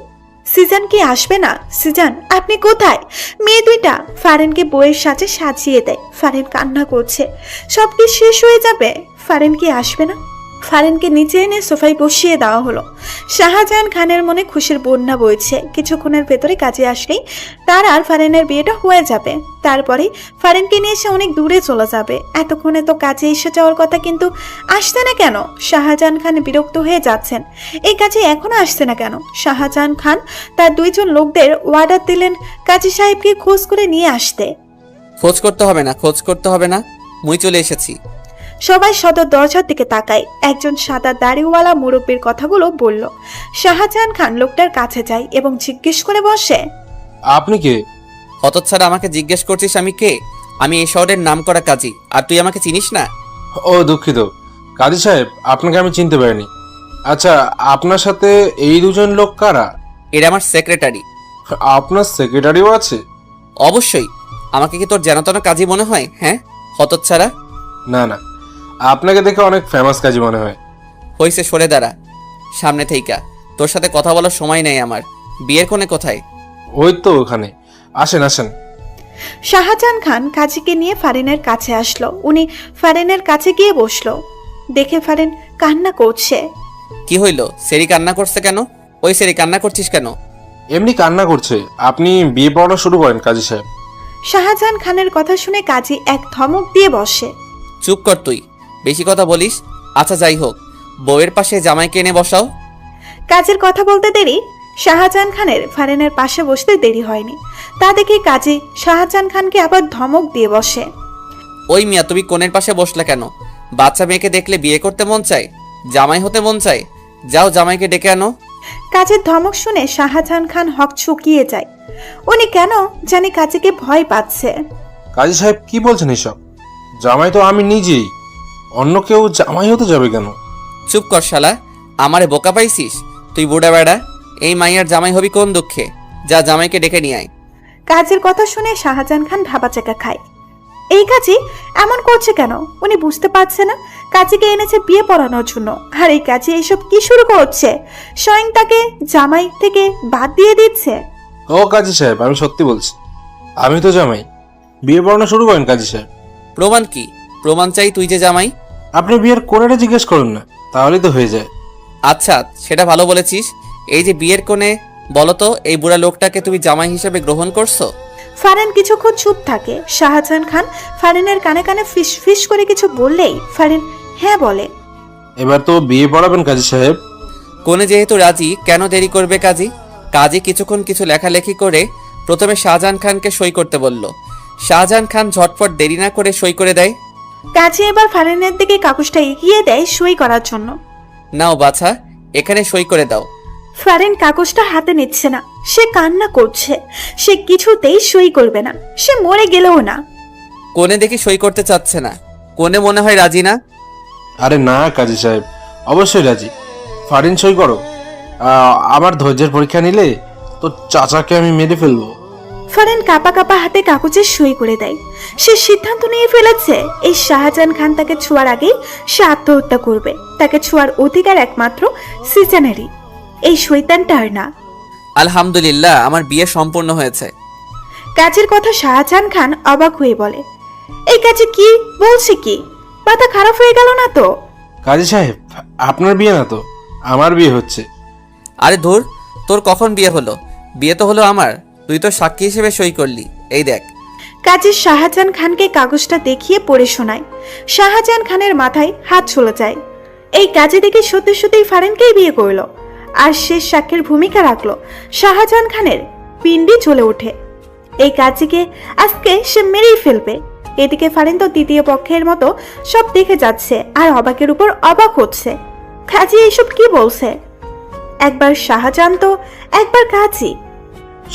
সিজন কি আসবে না? সিজন আপনি কোথায়? মেয়ে দুইটা ফারিনকে বইয়ের সাথে সাজিয়ে দেয়। ফারিন কান্না করছে। সব কি শেষ হয়ে যাবে? ফারিন কি আসবে না? ফারিনকে নিচে এনে সোফায় বসিয়ে দেওয়া হলো। শাহজাহান খানের মনে খুশির বন্যা বইছে। কিছুক্ষণের ভেতরে কাজে আসলেই তার আর ফারিনের বিয়েটা হয়ে যাবে। তারপরে ফারিনকে নিয়ে সে অনেক দূরে চলে যাবে। এতক্ষণে তো কাজে এসে যাওয়ার কথা, কিন্তু আসছে না কেন? শাহজাহান খান বিরক্ত হয়ে যাচ্ছেন। এই কাজে এখনো আসছে না কেন? শাহজাহান খান তার দুইজন লোকদের অর্ডার দিলেন কাজী সাহেবকে খোঁজ করে নিয়ে আসতে। খোঁজ করতে হবে না, মুই চলে এসেছি। সবাই সদর দরজার দিকে তাকায়। একজন সাদা দাড়িওয়ালা মুরব্বীর কথাগুলো বলল। শাহজাহান খান লোকটার কাছে যায় এবং জিজ্ঞেস করে বসে, আপনি কে? হতচ্ছাড়া, আমাকে জিজ্ঞেস করছিস আমি কে? আমি এই শহরের নাম করা কাজী, আর তুই আমাকে চিনিস না? ও দুঃখিত, কাজী সাহেব, আপনাকে আমি চিনতে পারিনি। আচ্ছা, আপনার সাথে এই দুজন লোক কারা? এরা আমার সেক্রেটারি। আপনার সেক্রেটারিও আছে? অবশ্যই। আমাকে কি তোর জানাতনা কাজী মনে হয়? হ্যাঁ, হতচ্ছাড়া। না না, আপনাকে দেখে অনেক ফেমাস কাজী মনে হয়। হইছে, সরে দাঁড়া সামনে থেইকা। তোর সাথে কথা বলার সময় নেই আমার। বিয়ের কোণে কোথায়? ওই তো ওখানে। আসেন আসেন। শাহজাহান খান কাজীকে নিয়ে ফারিনের কাছে আসলো। উনি ফারিনের কাছে গিয়ে বসলো। দেখে ফারিন কান্না করছে। কি হইল? সেরি কান্না করছে কেন? ওই সেরি কান্না করছিস কেন? এমনি কান্না করছে। আপনি বিয়ে পড়ানো শুরু করেন কাজী সাহেব। শাহজাহান খানের কথা শুনে কাজী এক ধমক দিয়ে বসে। চুপ কর তুই, বেশি কথা বলিস। আচ্ছা যাই হোক, বউয়ের পাশে জামাইকে এনে বসাও। কাজের কথা বলতে দেরি শাহজাহান খানের ফারিনের পাশে বসতে দেরি হয়নি। তা দেখে কাজী শাহজাহান খানকে আবার ধমক দিয়ে বসে। ওই মিয়া, তুমি কোণের পাশে বসলে কেন? বাচ্চা মেয়েকে দেখলে বিয়ে করতে মন চায়, জামাই হতে মন চায়। যাও জামাইকে ডেকে আনো। কাজের ধমক শুনে শাহজাহান খান হক চুকিয়ে যায়। উনি কেন জানি কাজীকে ভয় পাচ্ছে। কাজী সাহেব কি বলছেন এসব? জামাই তো আমি নিজেই, অন্য কেউ জামাই হতে যাবে কেন? চুপ কর শালা, আমারে বোকা পাইছিস তুই? বুড়া বেড়া, এই মাইয়ার জামাই হবি কোন দুঃখে? যা জামাইকে ডেকে নিয়ে আয়। কাজের কথা শুনে শাহজাহান খান ভাবাচাকা খায়। এই কাজী এমন করছে কেন? উনি বুঝতে পারছে না কাজীকে এনেছে বিয়ে পড়ানোর জন্য, আর এই কাজী এইসব কি শুরু করছে? স্বয়ং তাকে জামাই থেকে বাদ দিয়ে দিচ্ছে। ও কাজী সাহেব, আমি সত্যি বলছি, আমি তো জামাই। বিয়ে পড়ানো শুরু করেন কাজী সাহেব। প্রমাণ কি? প্রমাণ চাই তুই যে জামাই। আপনি বিয়ের কোণেটা জিজ্ঞেস করুন না, তাহলেই তো হয়ে যায়। আচ্ছা, সেটা ভালো বলেছিস। এই যে বিয়ের কোণে, বলো তো এই বুড়া লোকটাকে তুমি জামাই হিসেবে গ্রহণ করছো? ফারিন কিছুক্ষণ চুপ থাকে। শাহজাহান খান ফারিনের কানে কানে ফিস ফিস করে কিছু বললেই ফারিন হ্যাঁ বলে। এবার তো বিয়ে পড়াবেন কাজী সাহেব। কোণে যেহেতু রাজি, কেন দেরি করবে কাজী? কাজী কিছুক্ষণ কিছু লেখালেখি করে প্রথমে শাহজাহান খানকে সই করতে বলল। শাহজাহান খান ঝটপট দেরি না করে সই করে দেয়। কাজী এবার ফারিনের দিকে কাগজটা এগিয়ে দেয় সই করার জন্য। নাও বাছা, এখানে সই করে দাও। ফারিন কাগজটা হাতে নিচ্ছে না। সে কান্না করছে। সে কিছুতেই সই করবে না। সে মরে গেলেও না। কোণে দেখি সই করতে চাচ্ছে না। কোণে মনে হয় রাজি না। আরে না কাজী সাহেব, অবশ্যই রাজি। ফারিন সই করো। আমার ধৈর্যের পরীক্ষা নিলে তো চাচাকে আমি মেরে ফেলবো। ফারিন কাপা কাপা হাতে কাগজে সই করে দেয়। সে সিদ্ধান্ত নিয়ে ফেলেছে এই শাহজাহান খান তাকে ছোঁয়ার আগেই সে আত্মহত্যা করবে। তাকে ছোঁয়ার অধিকার একমাত্র সিজানেরই, এই শয়তানটার না। আলহামদুলিল্লাহ, আমার বিয়ে সম্পূর্ণ হয়েছে। কাজের কথা শাহজাহান খান অবাক হয়ে বলে, এই কাজে কি বলছে? কি মাথা খারাপ হয়ে গেল না তো? কাজী সাহেব, আপনার বিয়ে না তো, আমার বিয়ে হচ্ছে। আরে ধুর, তোর কখন বিয়ে হলো? বিয়ে তো হলো আমার, তুই তো সাক্ষী হিসেবে সই করলি। এই দেখ। কাজী শাহজাহান খানকে কাগজটা দেখিয়ে পড়ে শোনায়। শাহজাহান খানের মাথায় হাত চলে যায়। এই কাজে দেখে সত্যি সত্যিই ফারিনকেই বিয়ে করলো আর শেষ সাক্ষীর ভূমিকা রাখলো। শাহজাহান খানের পিণ্ডি চলে ওঠে। এই কাজীকে আজকে সে মেরেই ফেলবে। এদিকে ফারিন তো দ্বিতীয় পক্ষের মতো সব দেখে যাচ্ছে আর অবাকের উপর অবাক হচ্ছে। কাজী এইসব কি বলছে? একবার শাহজাহান তো একবার কাজী।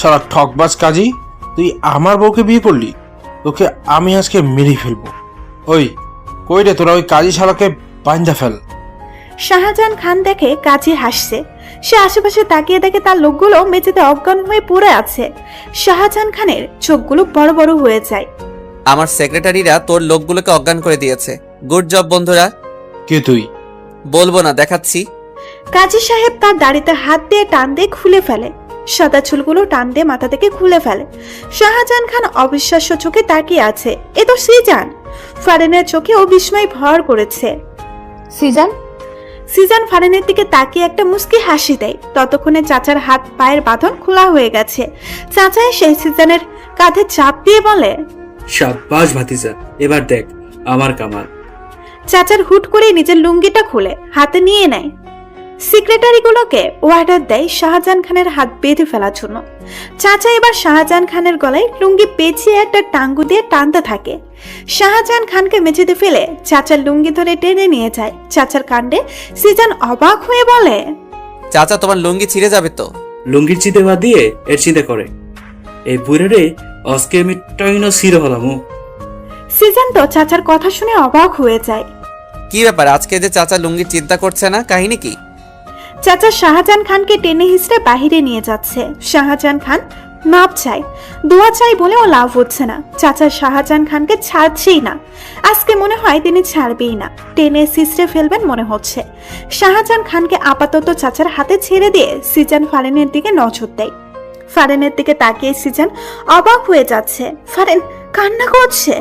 সারা ঠকবাজ কাজী, তুই আমার বউকে বিয়ে করলি? তোকে আমি আজকে মেরে ফেলবো। ওই কই রে তোরা? ওই কাজী শালাকে বাঁধা ফেল। শাহজাহান খান দেখে কাজী হাসছে। সে আশেপাশে তাকিয়ে দেখে তার লোকগুলো মেঝেতে অজ্ঞান হয়ে পড়ে আছে। শাহজাহান খানের চোখগুলো বড় বড় হয়ে যায়। আমার সেক্রেটারিরা তোর লোকগুলোকে অজ্ঞান করে দিয়েছে। গুড জব বন্ধুরা। কে তুই? বলবো না, দেখাচ্ছি। কাজী সাহেব তার দাড়িতে হাত দিয়ে টান দিয়ে খুলে ফেলে। সাদা চুলগুলো টান দিয়ে মাথা থেকে খুলে ফেলে। শাহজাহান খান অবিশ্বাস্য চোখে তাকিয়ে আছে। এ তো সিজান। ফারিনের চোখে ও বিস্ময় ভর করেছে। সিজান, সিজান ফারিনের দিকে তাকিয়ে একটা মুস্কি হাসি দেয়। ততক্ষণে চাচার হাত পায়ের বাঁধন খোলা হয়ে গেছে। চাচা এসে সিজানের কাঁধে চাপ দিয়ে বলে, শাবাশ ভাতিজা, এবার দেখ আমার কামাল। চাচার হুট করে নিজের লুঙ্গিটা খুলে হাতে নিয়ে নেয়। সেক্রেটারিগুলোকে অর্ডার দেয় শাহজাহান খানের হাত বেঁধে ফেলার জন্য। চাচা এবার শাহজাহান খানের গলায় লুঙ্গি পেঁচিয়ে একটা টাঙ্গু দিয়ে টানতে থাকে। শাহজাহান খানকে মেঝেতে ফেলে চাচার লুঙ্গি ধরে টেনে নিয়ে যায়। চাচার কাণ্ডে সিজান অবাক হয়ে বলে, চাচা, তোমার লুঙ্গি ছিঁড়ে যাবে তো। লুঙ্গির চিন্তা বাদ দিয়ে এর চিন্তা করে। এই বুড়ে রে আজকে আমি টাইনো সিরে হলাম। সিজান তো চাচার কথা শুনে অবাক হয়ে যায়। কি ব্যাপার আজকে যে চাচা লুঙ্গির চিন্তা করছে না, কাহিনী কি? চাচা শাহজাহান খানকে টেনে হিসড়ে বাহিরে নিয়ে যাচ্ছে। শাহজাহান খান মাপ চাই, দোয়া চাই বলেও লাভ হচ্ছে না। চাচা শাহজাহান খানকে ছাড়ছেই না। আজকে মনে হয় তিনি ছাড়বেই না, টেনে সিসড়ে ফেলবেন মনে হচ্ছে। শাহজাহান খানকে আপাতত চাচার হাতে ছেড়ে দিয়ে সিজান ফারেনের দিকে নজর দেয়। ফারেনের দিকে তাকিয়ে সিজান অবাক হয়ে যাচ্ছে। ফারেন কান্না করছে।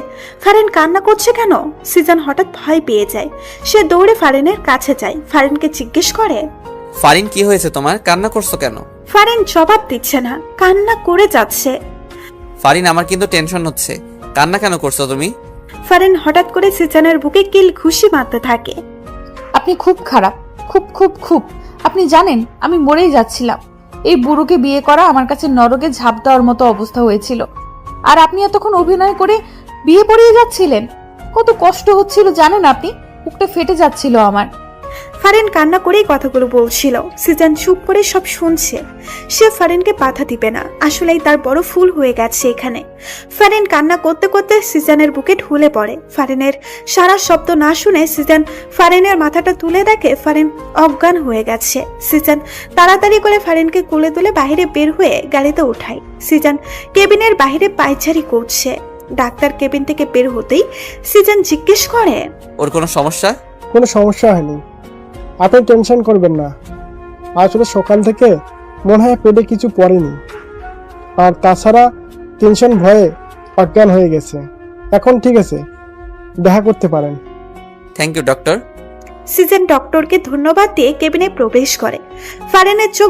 ফারেন কান্না করছে কেন? সিজান হঠাৎ ভয় পেয়ে যায়। সে দৌড়ে ফারেনের কাছে যায়, ফারেনকে জিজ্ঞেস করে, ফারিন কি হয়েছে তোমার, কান্না করছো কেন? ফারেন জবাব দিচ্ছে না, কান্না করে যাচ্ছে। ফারিন আমার কিন্তু টেনশন হচ্ছে, কান্না কেন করছো তুমি? ফারেন হঠাৎ করে সিজানের বুকে কিল ঘুষি মারতে থাকে। আপনি খুব খারাপ, খুব খুব খুব। আপনি জানেন আমি মরেই যাচ্ছিলাম। এই বুড়োকে বিয়ে করা আমার কাছে নরকে ঝাঁপ দেওয়ার মতো অবস্থা হয়েছিল। আর আপনি এতক্ষণ অভিনয় করে বিয়ে পড়িয়ে যাচ্ছিলেন। কত কষ্ট হচ্ছিল জানেন আপনি? বুকটা ফেটে যাচ্ছিল আমার। ফারেন কান্না করেই কথাগুলো বলছিল। সিজান চুপ করে সব শুনছে। সে ফারেনকে বাধা দিবে না, আসলেই তার বড় ফুল হয়ে গেছে এখানে। ফারেন কান্না করতে করতে সিজানের বুকে ঢুলে পড়ে। ফারেনের সারা শব্দ না শুনে সিজান ফারেনের মাথাটা তুলে দেখে ফারেন অজ্ঞান হয়ে গেছে। সিজান তাড়াতাড়ি করে ফারেনকে কোলে তুলে বাইরে বের হয়ে গাড়িতে ওঠায়। সিজান কেবিনের বাইরে পায়চারি করছে। ডাক্তার কেবিন থেকে বের হতেই সিজান জিজ্ঞেস করে, ওর কোনো সমস্যা? কোনো সমস্যা হয়নি, আপনি টেনশন করবেন না। আসলে সকাল থেকে মনে হয় পেটে কিছু পড়েনি, আর তাছাড়া টেনশন ভয়ে অজ্ঞান হয়ে গেছে। এখন ঠিক আছে, দেখা করতে পারেন। Thank you doctor. সিজান ডক্টরকে ধন্যবাদ দিয়ে কেবিনে প্রবেশ করে। ফারেনের চোখ